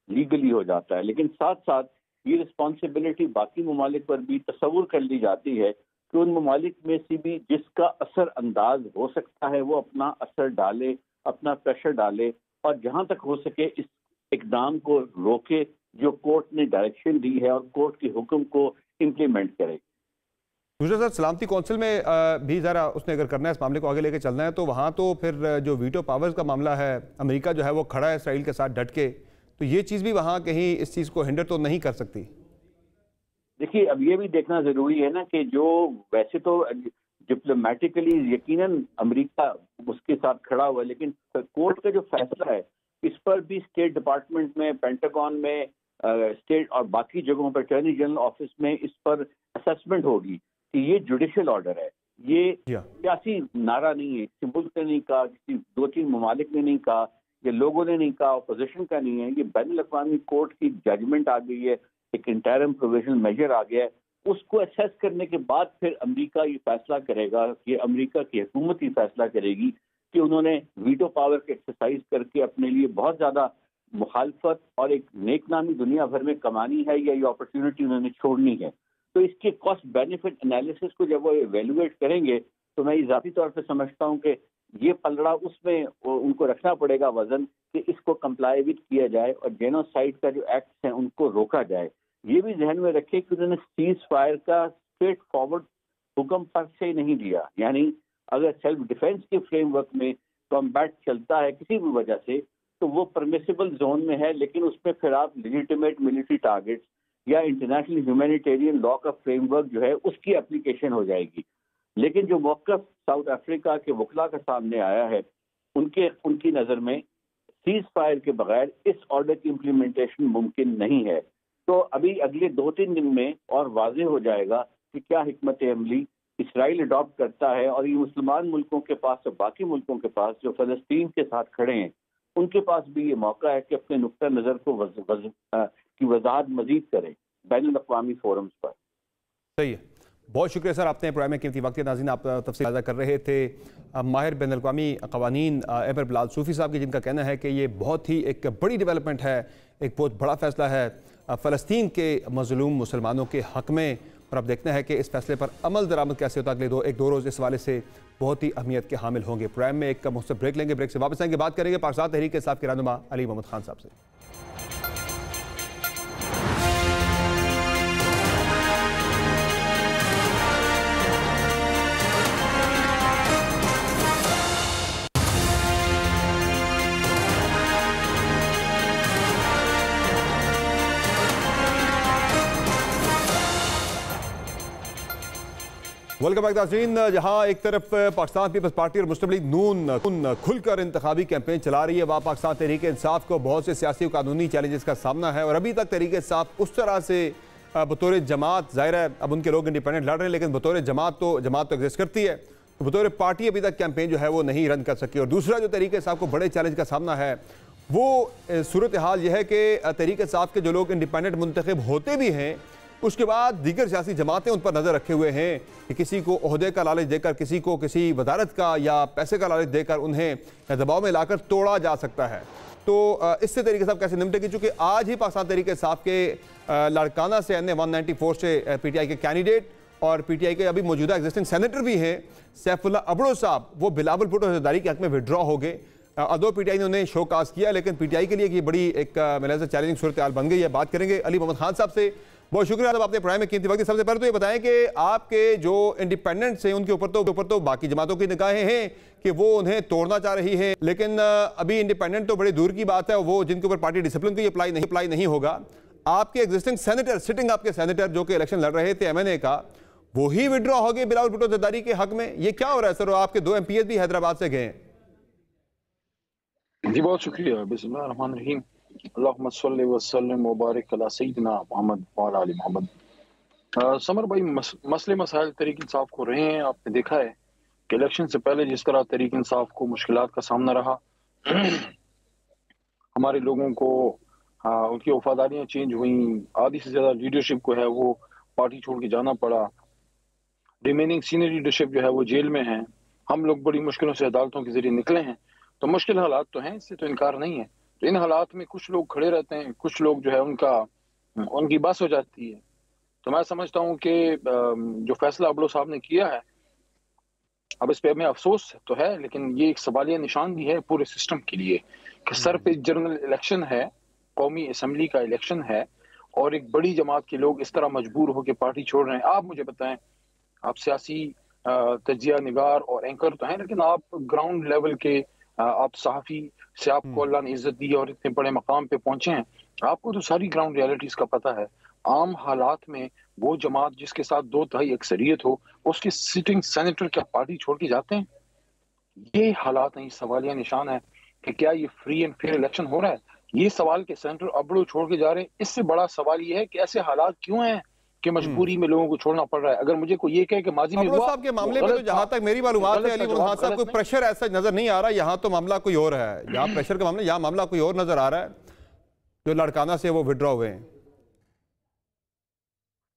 लीगली हो जाता है। लेकिन साथ साथ ये रिस्पॉन्सिबिलिटी बाकी ममालिक पर भी तस्वुर कर ली जाती है कि उन ममालिक में से भी जिसका असर अंदाज हो सकता है वो अपना असर डाले, अपना प्रेशर डाले, और जहां तक हो सके इस इकदाम को रोके जो कोर्ट ने डायरेक्शन दी है, और कोर्ट के हुक्म को इम्प्लीमेंट करे। दूसरा सर, सलामती कौंसिल में भी ज़रा उसने अगर करना है, इस मामले को आगे लेके चलना है, तो वहाँ तो फिर जो वीटो पावर्स का मामला है, अमेरिका जो है वो खड़ा है इसराइल के साथ डट के, तो ये चीज़ भी वहाँ कहीं इस चीज़ को हिंडर तो नहीं कर सकती? देखिए, अब ये भी देखना जरूरी है ना कि जो वैसे तो डिप्लोमेटिकली यकीनन अमेरिका उसके साथ खड़ा हुआ है, लेकिन कोर्ट का जो फैसला है इस पर भी स्टेट डिपार्टमेंट में, पेंटागन में, स्टेट और बाकी जगहों पर, अटॉर्नी जनरल ऑफिस में इस पर असेसमेंट होगी कि ये जुडिशियल ऑर्डर है, ये सियासी नारा नहीं है, किसी मुल्क ने नहीं कहा, किसी 2-3 ममालिक ने नहीं कहा, ये लोगों ने नहीं कहा, अपोजिशन का नहीं है, ये बैनुल-अक़वामी कोर्ट की जजमेंट आ गई है, एक इंटरिम प्रोविजनल मेजर आ गया है। उसको असेस करने के बाद फिर अमेरिका ये फैसला करेगा, कि अमेरिका की हुकूमत ही फैसला करेगी कि उन्होंने वीटो पावर के एक्सरसाइज करके अपने लिए बहुत ज़्यादा मुखालफत और एक नेकनामी दुनिया भर में कमानी है, या ये अपॉर्चुनिटी उन्होंने छोड़नी है। तो इसके कॉस्ट बेनिफिट एनालिसिस को जब वो एवेलुएट करेंगे, तो मैं इजाफी तौर पर समझता हूँ कि ये पलड़ा उसमें उनको रखना पड़ेगा वजन, कि इसको कंप्लाई विद किया जाए और जेनोसाइड का जो एक्ट है उनको रोका जाए। ये भी जहन में रखे कि उन्होंने सीज फायर का स्ट्रेट फॉरवर्ड हुक्म पर से नहीं दिया, यानी अगर सेल्फ डिफेंस के फ्रेमवर्क में कॉम्बैट चलता है किसी भी वजह से, तो वो परमिसिबल जोन में है, लेकिन उसमें फिर आप लेजिटिमेट मिलिट्री टारगेट्स या इंटरनेशनल ह्यूमैनिटेरियन लॉ का फ्रेमवर्क जो है उसकी एप्लीकेशन हो जाएगी। लेकिन जो मौक़िफ़ साउथ अफ्रीका के वकला का सामने आया है, उनकी नज़र में सीज फायर के बगैर इस ऑर्डर की इम्प्लीमेंटेशन मुमकिन नहीं है। तो अभी अगले 2-3 दिन में और वाज़ेह हो जाएगा कि क्या हिकमत अमली इसराइल अडॉप्ट करता है, और ये मुसलमान मुल्कों के पास और बाकी मुल्कों के पास जो फ़लस्तीन के साथ खड़े हैं उनके पास भी ये मौका है कि अपने नुक्ता नज़र को की वजाहत मजीद करें बैनुल-अक़वामी फोरम्स पर। सही है, बहुत शुक्रिया सर, आपने प्रोग्राम में कीमती वक्त दिया। नाज़रीन, आप तफसील साझा कर रहे थे माहिर बैनुल-अक़वामी क़वानीन एमर बिलाल सूफ़ी साहब की, जिनका कहना है कि ये बहुत ही एक बड़ी डेवलपमेंट है, एक बहुत बड़ा फैसला है फ़लस्तीन के मज़लूम मुसलमानों के हक़ में, और अब देखना है कि इस फैसले पर अमल दरामद कैसे होता है। अगले 1-2 रोज़ इस हवाले से बहुत ही अहमियत के हामिल होंगे। प्रोग्राम में एक मुख्तसर ब्रेक लेंगे, ब्रेक से वापस आएंगे, बात करेंगे पाकिस्तान तहरीक इंसाफ के रहनुमा अली मोहम्मद खान साहब से। वेलकम बैक नाज़रीन। जहां एक तरफ पाकिस्तान पीपल्स पार्टी और मुस्लिम लीग नून खुलकर इंतखाबी कैंपेन चला रही है, वहाँ पाकिस्तान तहरीक इंसाफ को बहुत से सियासी और कानूनी चैलेंजेस का सामना है, और अभी तक तहरीक इंसाफ उस तरह से बतौर जमात, जाहिर है अब उनके लोग इंडिपेंडेंट लड़ रहे हैं, लेकिन बतौर जमात तो एग्जिस्ट करती है, तो बतौर पार्टी अभी तक कैंपेन जो है वो नहीं रन कर सकी। और दूसरा जो तहरीक इंसाफ को बड़े चैलेंज का सामना है वो सूरत हाल यह है कि तहरीक इंसाफ के जो लोग इंडिपेंडेंट मुंतखब होते भी हैं, उसके बाद दीगर सियासी जमातें उन पर नज़र रखे हुए हैं कि किसी को ओहदे का लालच देकर, किसी को किसी वजारत का या पैसे का लालच देकर उन्हें दबाव में लाकर तोड़ा जा सकता है। तो इससे तरीके साहब कैसे निपटेगी? चूँकि आज ही पाकिस्तान तहरीक इंसाफ के लाड़काना से NA 194 से PTI के कैंडिडेट और PTI के अभी मौजूदा एग्जिस्टिंग सेनेटर भी हैं सैफुल्ला अबड़ो साहब, वो बिलावल भुट्टो हिस्सेदारी के हक में विड्रॉ हो गए। अदो PTI ने उन्हें शो कास्ट किया, लेकिन PTI के लिए ये बड़ी एक मेरे से चैलेंजिंग सूरत हाल बन गई है। बात करेंगे अली मोहम्मद खान साहब से, बहुत शुक्रिया साहब, आपने प्राइम में कीमती वक्त। सबसे पहले तो ये बताएं कि आपके जो इंडिपेंडेंट्स हैं उनके ऊपर तो बाकी जमातों की निगाहें हैं कि वो उन्हें तोड़ना चाह रही है, लेकिन अभी इंडिपेंडेंट तो बड़ी दूर की बात है, वो जिनके ऊपर पार्टी डिसिप्लिन को अप्लाई नहीं होगा। आपके एग्जिस्टिंग सेनेटर, सिटिंग आपके सेनेटर जो कि इलेक्शन लड़ रहे थे एमएनए का, वो ही विड्रॉ हो गए बिलावल भुट्टो जरदारी के हक में। ये क्या हो रहा है सर? आपके 2 एमपीएस भी हैदराबाद से गए हैं। जी बहुत शुक्रिया। बिस्मिल्लाहिर्रहमानिर्रहीम, अल्लाहुम्मा सल्लि व सल्लिम व बारिक अला सय्यिदिना मुहम्मद व अला आलि मुहम्मद। समर भाई, मसले मसाइल तहरीक इंसाफ को रहे हैं। आपने देखा है कि इलेक्शन से पहले जिस तरह तहरीक इंसाफ को मुश्किलात का सामना रहा, हमारे लोगों को उनकी वफादारियां चेंज हुई, आधी से ज्यादा लीडरशिप को है वो पार्टी छोड़ के जाना पड़ा, रिमेनिंग सीनियर लीडरशिप जो है वो जेल में है, हम लोग बड़ी मुश्किलों से अदालतों के जरिए निकले हैं। तो मुश्किल हालात तो हैं, इससे तो इनकार नहीं है। तो इन हालात में कुछ लोग खड़े रहते हैं, कुछ लोग जो है उनकी बस हो जाती है। तो मैं समझता हूँ कि जो फैसला अबलो साहब ने किया है, अब इस पे हमें अफसोस तो है, लेकिन ये एक सवालिया निशान भी है पूरे सिस्टम के लिए कि सर पे जनरल इलेक्शन है, कौमी असम्बली का इलेक्शन है, और एक बड़ी जमात के लोग इस तरह मजबूर होकर पार्टी छोड़ रहे हैं। आप मुझे बताएं, आप सियासी तजिया निगार और एंकर तो हैं, लेकिन आप ग्राउंड लेवल के आप सहाफ़ी से आपको अल्लाह ने इज्जत दी और इतने बड़े मकाम पे पहुंचे हैं, आपको तो सारी ग्राउंड रियलिटीज का पता है। आम हालात में वो जमात जिसके साथ 2/3 अक्सरियत हो, उसके सिटिंग सेनेटर क्या पार्टी छोड़ के जाते हैं? ये हालात नहीं, सवालिया निशान है कि क्या ये फ्री एंड फेयर इलेक्शन हो रहा है। ये सवाल के सेनेटर अबड़ो छोड़ के जा रहे हैं। इससे बड़ा सवाल ये है कि ऐसे हालात क्यों हैं कि मजबूरी में लोगों को छोड़ना पड़ रहा है। अगर मुझे कोई ये कहे कि माजी में हुआ, साहब के मामले में तो जहां तक मेरी मालूमात है अली मुल्हान साहब, कोई प्रेशर ऐसा नजर नहीं आ रहा। यहाँ तो मामला कोई और है, यहाँ प्रेशर का मामला, यहाँ मामला कोई और नजर आ रहा है। जो लड़काना से वो विड्रॉ हुए हैं।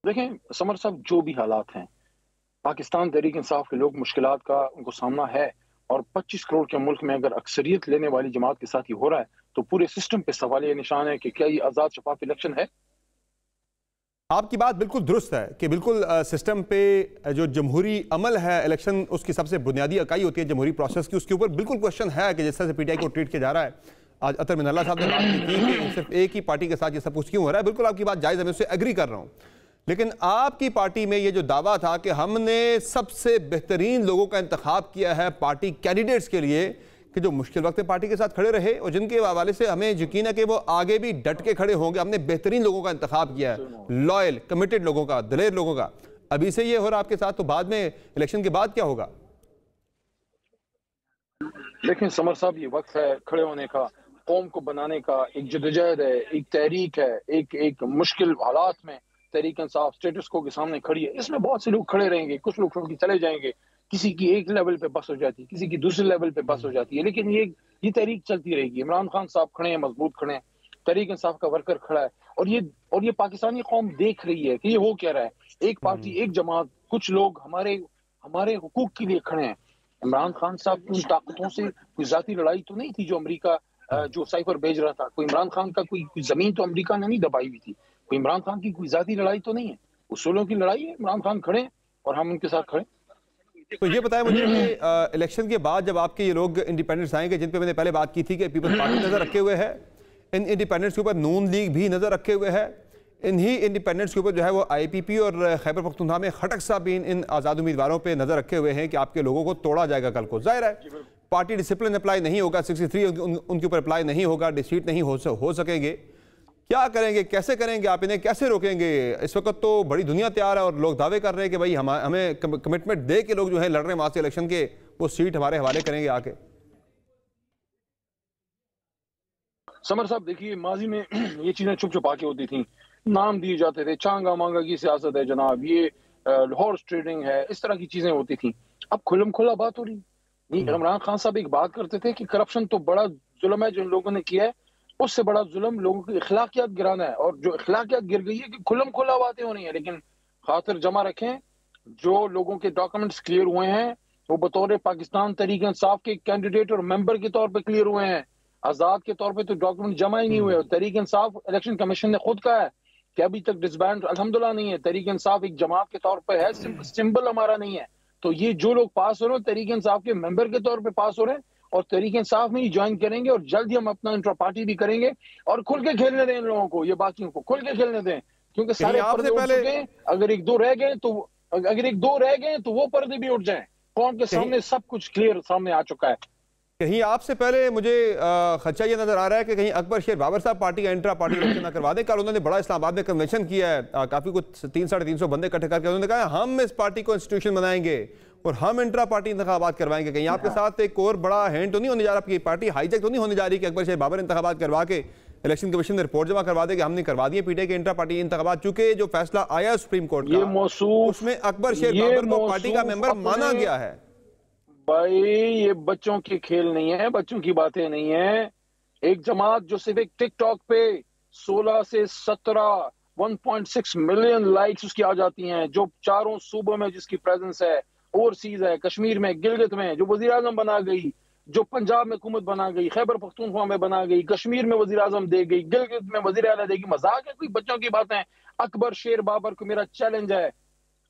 देखें समर साहब, जो भी हालात हैं, पाकिस्तान तहरीक इंसाफ के लोग मुश्किलात का उनको सामना है, और 25 करोड़ के मुल्क में अगर अक्सरियत लेने वाली जमात के साथ ये हो रहा है, तो पूरे सिस्टम पे सवाल ये निशान है कि क्या ये आज़ाद शफाफ इलेक्शन है। आपकी बात बिल्कुल दुरुस्त है कि बिल्कुल सिस्टम पे जो जमहूरी अमल है, इलेक्शन उसकी सबसे बुनियादी इकाई होती है जमहूरी प्रोसेस की, उसके ऊपर बिल्कुल क्वेश्चन है कि जिस तरह से पीटीआई को ट्रीट किया जा रहा है। आज अतर मिनल्ला साहब ने बात की कि सिर्फ एक ही पार्टी के साथ ये सब कुछ क्यों हो रहा है। बिल्कुल आपकी बात जायज़ है, मैं उससे एग्री कर रहा हूँ। लेकिन आपकी पार्टी में ये जो दावा था कि हमने सबसे बेहतरीन लोगों का इंतखाब किया है पार्टी कैंडिडेट्स के लिए, कि जो मुश्किल वक्त में पार्टी के साथ खड़े रहे और जिनके हवाले से हमें यकीन है कि वो आगे भी डट के खड़े होंगे, हमने बेहतरीन लोगों का इंतखाब किया है, लॉयल कमिटेड लोगों का, दलेर लोगों का। अभी से ये हो रहा आपके साथ, तो बाद में इलेक्शन के बाद क्या होगा? लेकिन समर साहब, ये वक्त है खड़े होने का, कौम को बनाने का, एक जदोजहद है, एक तहरीक है, एक मुश्किल हालात में तहरीक इंसाफ स्टेटस को के सामने खड़ी है। इसमें बहुत से लोग खड़े रहेंगे, कुछ लोग छोड़ के चले जाएंगे, किसी की एक लेवल पे बस हो जाती है, किसी की दूसरे लेवल पे बस हो जाती है, लेकिन ये तहरीक चलती रहेगी। इमरान खान साहब खड़े हैं, मजबूत खड़े हैं, तहरीक इंसाफ का वर्कर खड़ा है, और ये पाकिस्तानी कौम देख रही है कि ये हो क्या रहा है। एक पार्टी, एक जमात, कुछ लोग हमारे हुकूक के लिए खड़े हैं। इमरान खान साहब की उन ताकतों से कोई जाती लड़ाई तो नहीं थी जो अमरीका जो साइफर भेज रहा था। कोई इमरान खान का कोई जमीन तो अमरीका ने नहीं दबाई हुई थी। कोई इमरान खान की कोई जाती लड़ाई तो नहीं है, उसूलों की लड़ाई है। इमरान खान खड़े हैं और हम उनके साथ खड़े। तो ये बताएं मुझे कि इलेक्शन के बाद जब आपके ये लोग इंडिपेंडेंट्स आएंगे, जिन पे मैंने पहले बात की थी कि पीपल्स पार्टी नजर रखे हुए है, इन इंडिपेंडेंट्स के ऊपर नून लीग भी नजर रखे हुए है, इन्हीं इंडिपेंडेंट्स के ऊपर जो है वो आईपीपी और खैबर पख्तूनख्वा में खटक साहब भी इन आज़ाद उम्मीदवारों पे नजर रखे हुए हैं कि आपके लोगों को तोड़ा जाएगा कल को। जाहिर है पार्टी डिसिप्लिन अप्लाई नहीं होगा, 63 उनके ऊपर अप्लाई नहीं होगा, डिसीट नहीं हो सकेंगे। क्या करेंगे, कैसे करेंगे, आप इन्हें कैसे रोकेंगे? इस वक्त तो बड़ी दुनिया तैयार है और लोग दावे कर रहे हैं कि भाई हमें कमिटमेंट दे के लोग जो है लड़ रहे हैं वहां से इलेक्शन के, वो सीट हमारे हवाले करेंगे आके। समर साहब देखिए, माजी में ये चीजें छुप छुपा के होती थी, नाम दिए जाते थे, चांगा मांगा की सियासत है जनाब, ये हॉर्स ट्रेडिंग है, इस तरह की चीजें होती थी। अब खुलम खुला बात हो रही। इमरान खान साहब एक बात करते थे कि करप्शन तो बड़ा जुल्म है जो लोगों ने किया है, उससे बड़ा जुल्म लोगों की इखलाकियात गिराना है, और जो इखलाकियात गिर गई है कि खुलम खुला बातें हो रही है। लेकिन खातिर जमा रखें, जो लोगों के डॉक्यूमेंट्स क्लियर हुए हैं वो बतौर पाकिस्तान तहरीक इंसाफ के कैंडिडेट और मेंबर के तौर पे क्लियर हुए हैं। आजाद के तौर पे तो डॉक्यूमेंट जमा ही नहीं हुए। तहरीक इंसाफ इलेक्शन कमीशन ने खुद कहा है कि अभी तक डिसबैंड अल्हम्दुलिल्लाह नहीं है। तहरीक इंसाफ एक जमात के तौर पर है, सिंबल हमारा नहीं है। तो ये जो लोग पास हो रहे हैं तहरीक इंसाफ के मेंबर के तौर पे पास हो रहे हैं और तहरीक इंसाफ में ही ज्वाइन करेंगे, और जल्द ही हम अपना इंट्रा पार्टी भी करेंगे और खुल के खेलने दें इन लोगों को, ये बाकियों को खुल के खेलने दें। क्योंकि सारे पर्दे उठ चुके हैं। अगर एक दो रह गए तो वो पर्दे भी उठ जाएं। कौम के सामने सब कुछ क्लियर सामने आ चुका है। कहीं आपसे पहले मुझे खदशा ये नजर आ रहा है कि कहीं अकबर शेर बाबर साहब पार्टी का इंट्रा पार्टी इलेक्शन ना करवा दें। कल उन्होंने बड़ा इस्लामाबाद में कन्वेंशन किया है, काफी कुछ 300-350 बंदे इकट्ठे करके उन्होंने कहा हम इस पार्टी को इंस्टीट्यूशन बनाएंगे और हम इंट्रा पार्टी इंतखाबात करवाएंगे। कहीं आपके साथ एक और बड़ा हैंड तो नहीं होने जा रहा, आपकी पार्टी हाईजैक तो नहीं होने जा रही कि अकबर शेर बाबर इंतखाबात करवा के इलेक्शन कमीशन में रिपोर्ट जमा करवा दे कि हमने करवा दिए पीटीआई के इंट्रा पार्टी इंतखाबात, चूंकि जो फैसला आया सुप्रीम कोर्ट का उसमें अकबर शेर बाबर को पार्टी का मेंबर माना गया है। भाई ये बच्चों के खेल नहीं है, बच्चों की बातें नहीं है। एक जमात जो सिर्फ एक टिकटॉक पे 16 से 17 1.6 मिलियन लाइक्स उसकी आ जाती हैं, जो चारों सूबों में जिसकी प्रेजेंस है, ओवरसीज है, कश्मीर में, गिलगित में, जो वजीर आजम बना गई, जो पंजाब में हुकूमत बना गई, खैबर पख्तूनख्वा में बना गई, कश्मीर में वजीर आजम दे गई, गिलगित में वजीर आला देगी। मजाक है कोई? बच्चों की बातें। अकबर शेर बाबर को मेरा चैलेंज है,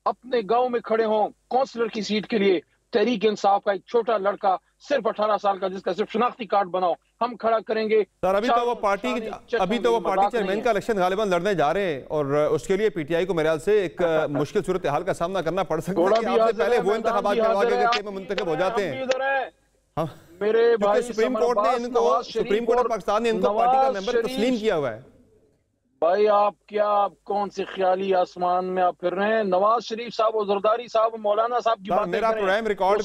अपने गांव में खड़े हों काउंसलर की सीट के लिए। तहरीक इंसाफ का एक छोटा लड़का सिर्फ 18 साल का, जिसका सिर्फ शनाख्ती कार्ड बनाओ, हम खड़ा करेंगे। सर अभी तो वो पार्टी चेयरमैन का इलेक्शन गालिबन लड़ने जा रहे हैं और उसके लिए पीटीआई को मेरे ख्याल से एक मुश्किल सूरत हाल का सामना करना पड़ सकता है कि आपसे पहले वो इंतखाबात करवा के मुंतखब हो जाते हैं। मेरे भाई सुप्रीम कोर्ट ऑफ पाकिस्तान ने इनको पार्टी का मेंबर तस्लीम किया हुआ है। भाई आप कौन से ख्याली आसमान में आप फिर रहे हैं? नवाज शरीफ साहब और जरदारी साहब, मौलाना साहब की बातें मेरा प्राइम रिकॉर्ड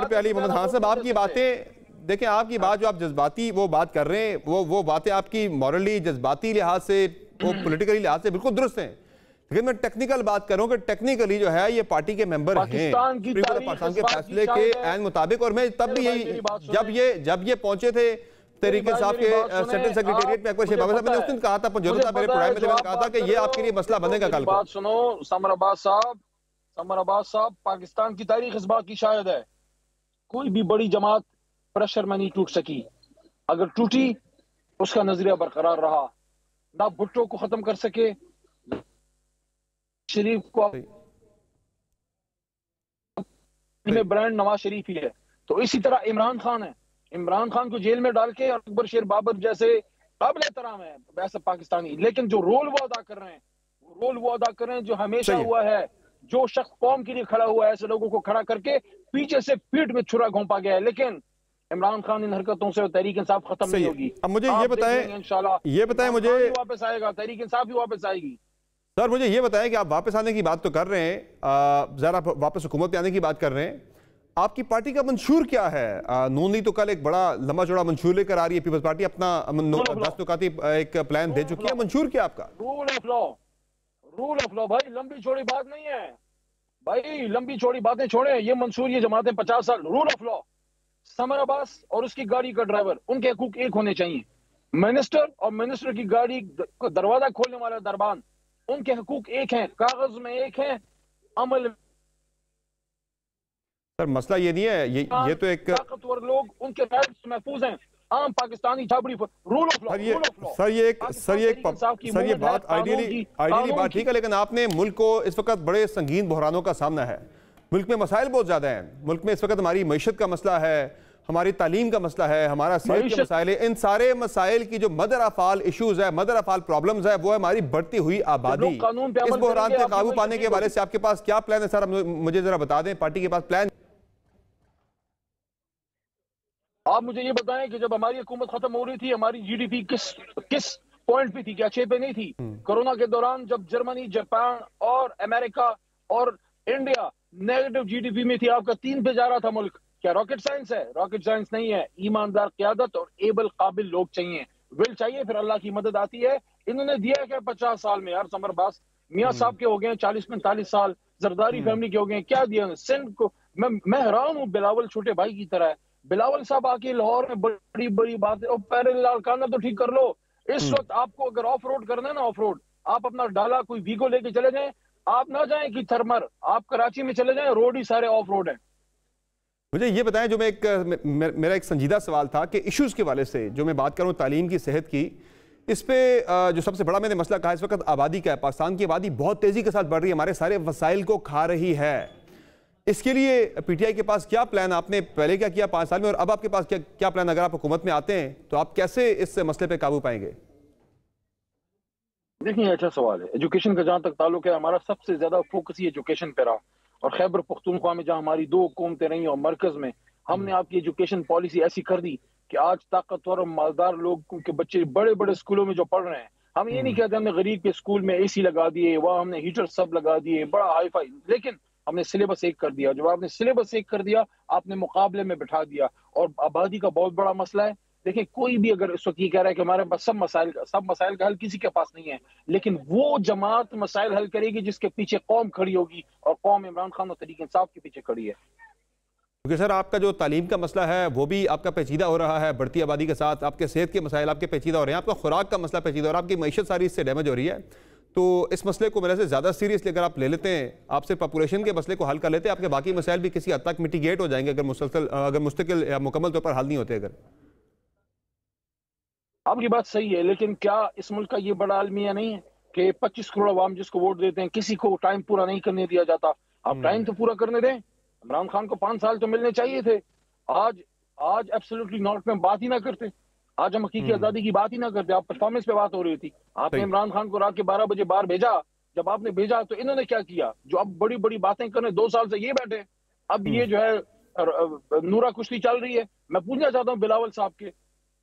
पे अली मोहम्मद खान साहब आपकी बातें देखें, आपकी बात जो आप जज्बाती वो बात कर रहे हैं, वो बातें आपकी मॉरली जज्बाती लिहाज से, वो पॉलिटिकली लिहाज से बिल्कुल दुरुस्त हैं, लेकिन मैं टेक्निकल बात कर रहा हूँ कि टेक्निकली जो है ये पार्टी के मेंबर हैं पाकिस्तान के फैसले के ऐन मुताबिक। और मैं तब भी यही जब ये पहुंचे थे तहरीक इंसाफ के सेंट्रल सेक्रेटेरिएट में अकबर शेर बाबर साहब, मैंने उस दिन कहा था मेरे प्रोग्राम में कहा था कि ये आपके लिए मसला बनेगा कल को। बात सुनो समर अब्बास साहब, पाकिस्तान की तारीख इस बात की शायद है, कोई भी बड़ी जमात प्रेशर में नहीं टूट सकी। अगर टूटी उसका नजरिया बरकरार रहा, ना भुट्टो को खत्म कर सके, शरीफ को में ब्रांड नवाज शरीफ ही है। तो इसी तरह इमरान खान को जेल में डाल के अकबर शेर बाबर जैसे काबिल एहतराम है वैसे पाकिस्तानी, लेकिन जो रोल वो अदा कर रहे हैं जो हमेशा हुआ है, जो शख्स कौम के लिए खड़ा हुआ है, ऐसे लोगों को खड़ा करके पीछे से पीठ में छुरा घोंपा गया है। लेकिन इमरान खान इन हरकतों से तहरीक इंसाफ खत्म नहीं होगी। अब मुझे ये बताएं मुझे वापस आएगा, तहरीक इंसाफ भी वापस आएगी। सर मुझे ये बताएं कि आप वापस आने की बात तो कर रहे हैं, जरा वापस हुकूमत में आने की बात कर रहे हैं, आपकी पार्टी का मंशूर क्या है? नून लीग तो कल एक बड़ा लंबा चौड़ा मंशूर लेकर आ रही है, पीपल्स पार्टी अपना 10 नुकाती एक प्लान दे चुकी है। मंशूर क्या आपका? रूल ऑफ लॉ भाई, लंबी चौड़ी बात नहीं है भाई, लंबी चौड़ी बातें छोड़े। ये मंशूर, ये जमातें 50 साल, rule of law. Summer Abbas और उसकी गाड़ी का ड्राइवर, उनके हकूक एक होने चाहिए। मिनिस्टर और मिनिस्टर की गाड़ी का दरवाजा खोलने वाला दरबान, उनके हकूक एक हैं, कागज में एक हैं, अमल। सर मसला ये नहीं है, ये तो एक ताकतवर लोग, उनके राइट्स महफूज हैं। आम पाकिस्तानी छाबड़ी पर रूल ऑफ लॉ। सर ये बात आइडियली बात ठीक है, लेकिन आपने मुल्क को इस वक्त बड़े संगीन बहरानों का सामना है, मुल्क में मसाइल बहुत ज्यादा हैं। मुल्क में इस वक्त हमारी मईशत का मसला है, हमारी तालीम का मसला है, हमारा सेहत के मसाइल है। इन सारे मसाइल की जो मदर अफाल इश्यूज है, मदर अफाल प्रॉब्लम्स है, वो है हमारी बढ़ती हुई आबादी। इस बहरान पे काबू पाने के हवाले से आपके पास क्या प्लान है? सर मुझे जरा बता दें, पार्टी के पास प्लान। आप मुझे ये बताएं कि जब हमारी हुकूमत खत्म हो रही थी, हमारी जीडीपी किस पॉइंट पे थी? क्या 6 पे नहीं थी? कोरोना के दौरान जब जर्मनी, जापान और अमेरिका और इंडिया नेगेटिव जीडीपी में थी, आपका 3 पे जा रहा था मुल्क। क्या रॉकेट साइंस है? रॉकेट साइंस नहीं है। ईमानदार क़यादत और एबल काबिल लोग चाहिए, विल चाहिए, फिर अल्लाह की मदद आती है। इन्होंने दिया क्या 50 साल में? यार समर अब्बास मियाँ साहब के हो गए 40-45 साल, जरदारी फैमिली के हो गए, क्या दिया सिंध को? मैं हैरान हूँ, बिलावल छोटे भाई की तरह है। बिलावल साहब आके लाहौर में बड़ी बड़ी बात है, और पैरेलल खाना तो ठीक कर लो। इस वक्त आपको अगर ऑफ रोड करना है ना, ऑफ रोड, आप अपना डाला कोई वीगो लेके चले जाएं, आप ना जाएं कि थर्मर, आप कराची में चले जाएं, रोड ही सारे ऑफ रोड है। मुझे ये बताएं, जो मेरा एक संजीदा सवाल था कि इश्यूज के वाले से जो मैं बात करूं तालीम की, सेहत की, इस पे जो सबसे बड़ा मैंने मसला कहा इस वक्त आबादी का है। पाकिस्तान की आबादी बहुत तेजी के साथ बढ़ रही है, हमारे सारे वसाइल को खा रही है। इसके लिए पीटीआई के पास क्या प्लान? आपने पहले क्या किया 5 साल में, और अब आपके पास क्या प्लान? अगर आप हुकूमत में आते हैं तो आप कैसे इस मसले पे काबू पाएंगे? देखिए अच्छा सवाल है। एजुकेशन का जहाँ तक ताल्लुक है, हमारा सबसे ज्यादा फोकस ही एजुकेशन पे रहा। और खैबर पख्तूनख्वा में जहाँ हमारी 2 हुकूमतें रही और मरकज में हमने आपकी एजुकेशन पॉलिसी ऐसी कर दी कि आज ताकतवर और मालदार लोग के बच्चे बड़े बड़े स्कूलों में जो पढ़ रहे हैं, हम ये नहीं कहते हमने गरीब के स्कूल में एसी लगा दिए, वहाँ हमने हीटर सब लगा दिए, बड़ा हाई फाई, लेकिन हमने सिलेबस एक कर दिया। जब आपने सिलेबस एक कर दिया, आपने मुकाबले में बिठा दिया। और आबादी का बहुत बड़ा मसला है। देखिए कोई भी अगर इस वक्त ये कह रहा है कि हमारे पास सब मसाइल का हल किसी के पास नहीं है, लेकिन वो जमात मसाइल हल करेगी जिसके पीछे कौम खड़ी होगी, और कौम इमरान खान और तहरीक इंसाफ के पीछे खड़ी है। क्योंकि सर आपका जो तालीम का मसला है वो भी आपका पेचीदा हो रहा है बढ़ती आबादी के साथ, आपके सेहत के मसाइल आपके पेचीदा हो रहे हैं, आपका खुराक का मसला पेचीदा हो रहा है, आपकी मईशत सारी इससे डैमेज हो रही है। तो इस मसले को मेरे से ज़्यादा सीरियसली अगर आप ले लेते हैं, आप सिर्फ पॉपुलेशन के मसले को हल कर लेते हैं, आपके बाकी मसाइल भी किसी हद तक मिटिगेट हो जाएंगे अगर मुस्तकिल या मुकम्मल तौर पर हल नहीं होते। अगर आपकी बात सही है, लेकिन क्या इस मुल्क का ये बड़ा अलमिया नहीं है कि 25 करोड़ अवाम जिसको वोट देते हैं, किसी को टाइम पूरा नहीं करने दिया जाता? आप टाइम तो पूरा करने दें। इमरान खान को 5 साल तो मिलने चाहिए थे। आज एब्सोल्युटली नॉट में बात ही ना करते, आज हम हकीकी आजादी की बात ही ना करते। आप परफॉर्मेंस पे बात हो रही थी। आपने इमरान खान को रात के 12 बजे बाहर भेजा। जब आपने भेजा तो इन्होंने क्या किया? जो अब बड़ी बड़ी बातें करने 2 साल से ये बैठे, अब ये जो है नूरा कुश्ती चल रही है। मैं पूछना चाहता हूँ बिलावल साहब के,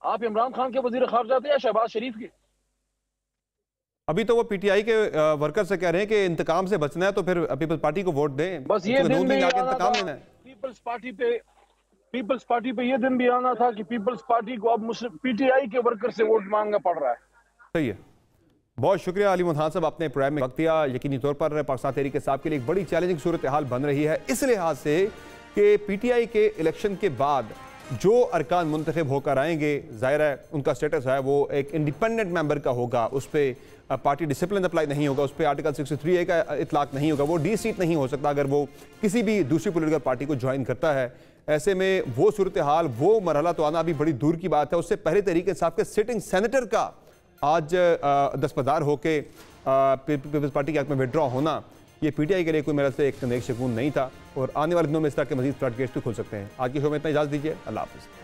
आप इमरान खान के वजीर खारजा थे या शहबाज शरीफ के? अभी तो वो पीटीआई के वर्कर से कह रहे हैं कि इंतकाम से बचना है तो फिर पीपल्स पार्टी को वोट दें। बस ये दिन भी इंतकाम लेना है। पीपल्स पार्टी पे ये दिन भी आना था कि पीपल्स पार्टी को अब पीटीआई के वर्कर से वोट मांगना पड़ रहा है। सही है। बहुत शुक्रिया अली मुल्तान साहब, आपने प्रोग्राम में वक्त दिया। यकीनी तौर पर पाकिस्तान तहरीक इंसाफ के लिए एक बड़ी चैलेंजिंग सूरत हाल बन रही है इस लिहाज से कि पीटीआई के इलेक्शन के बाद जो अरकान मुंतखब होकर आएंगे, ज़ाहिर है उनका स्टेटस है वो एक इंडिपेंडेंट मेंबर का होगा, उस पर पार्टी डिसिप्लिन अप्लाई नहीं होगा, उस पर आर्टिकल 63A का इतलाक नहीं होगा, वो डी सीट नहीं हो सकता अगर वो किसी भी दूसरी पोलिटिकल पार्टी को ज्वाइन करता है। ऐसे में वो सूरत हाल, वो मरहला तो आना अभी बड़ी दूर की बात है। उससे पहले तहरीक इंसाफ के सिटिंग सेनेटर का आज दस्तबरदार होके पीपल्स पार्टी के हक में विड्रॉ होना, ये पीटीआई के लिए कोई मेरे से एक नेक शकून नहीं था। और आने वाले दिनों में इस तरह के मजीद फ्लड गेट्स भी खुल सकते हैं। आज की शो में इतना इजाज़त दीजिए। अल्लाह हाफ़िज़।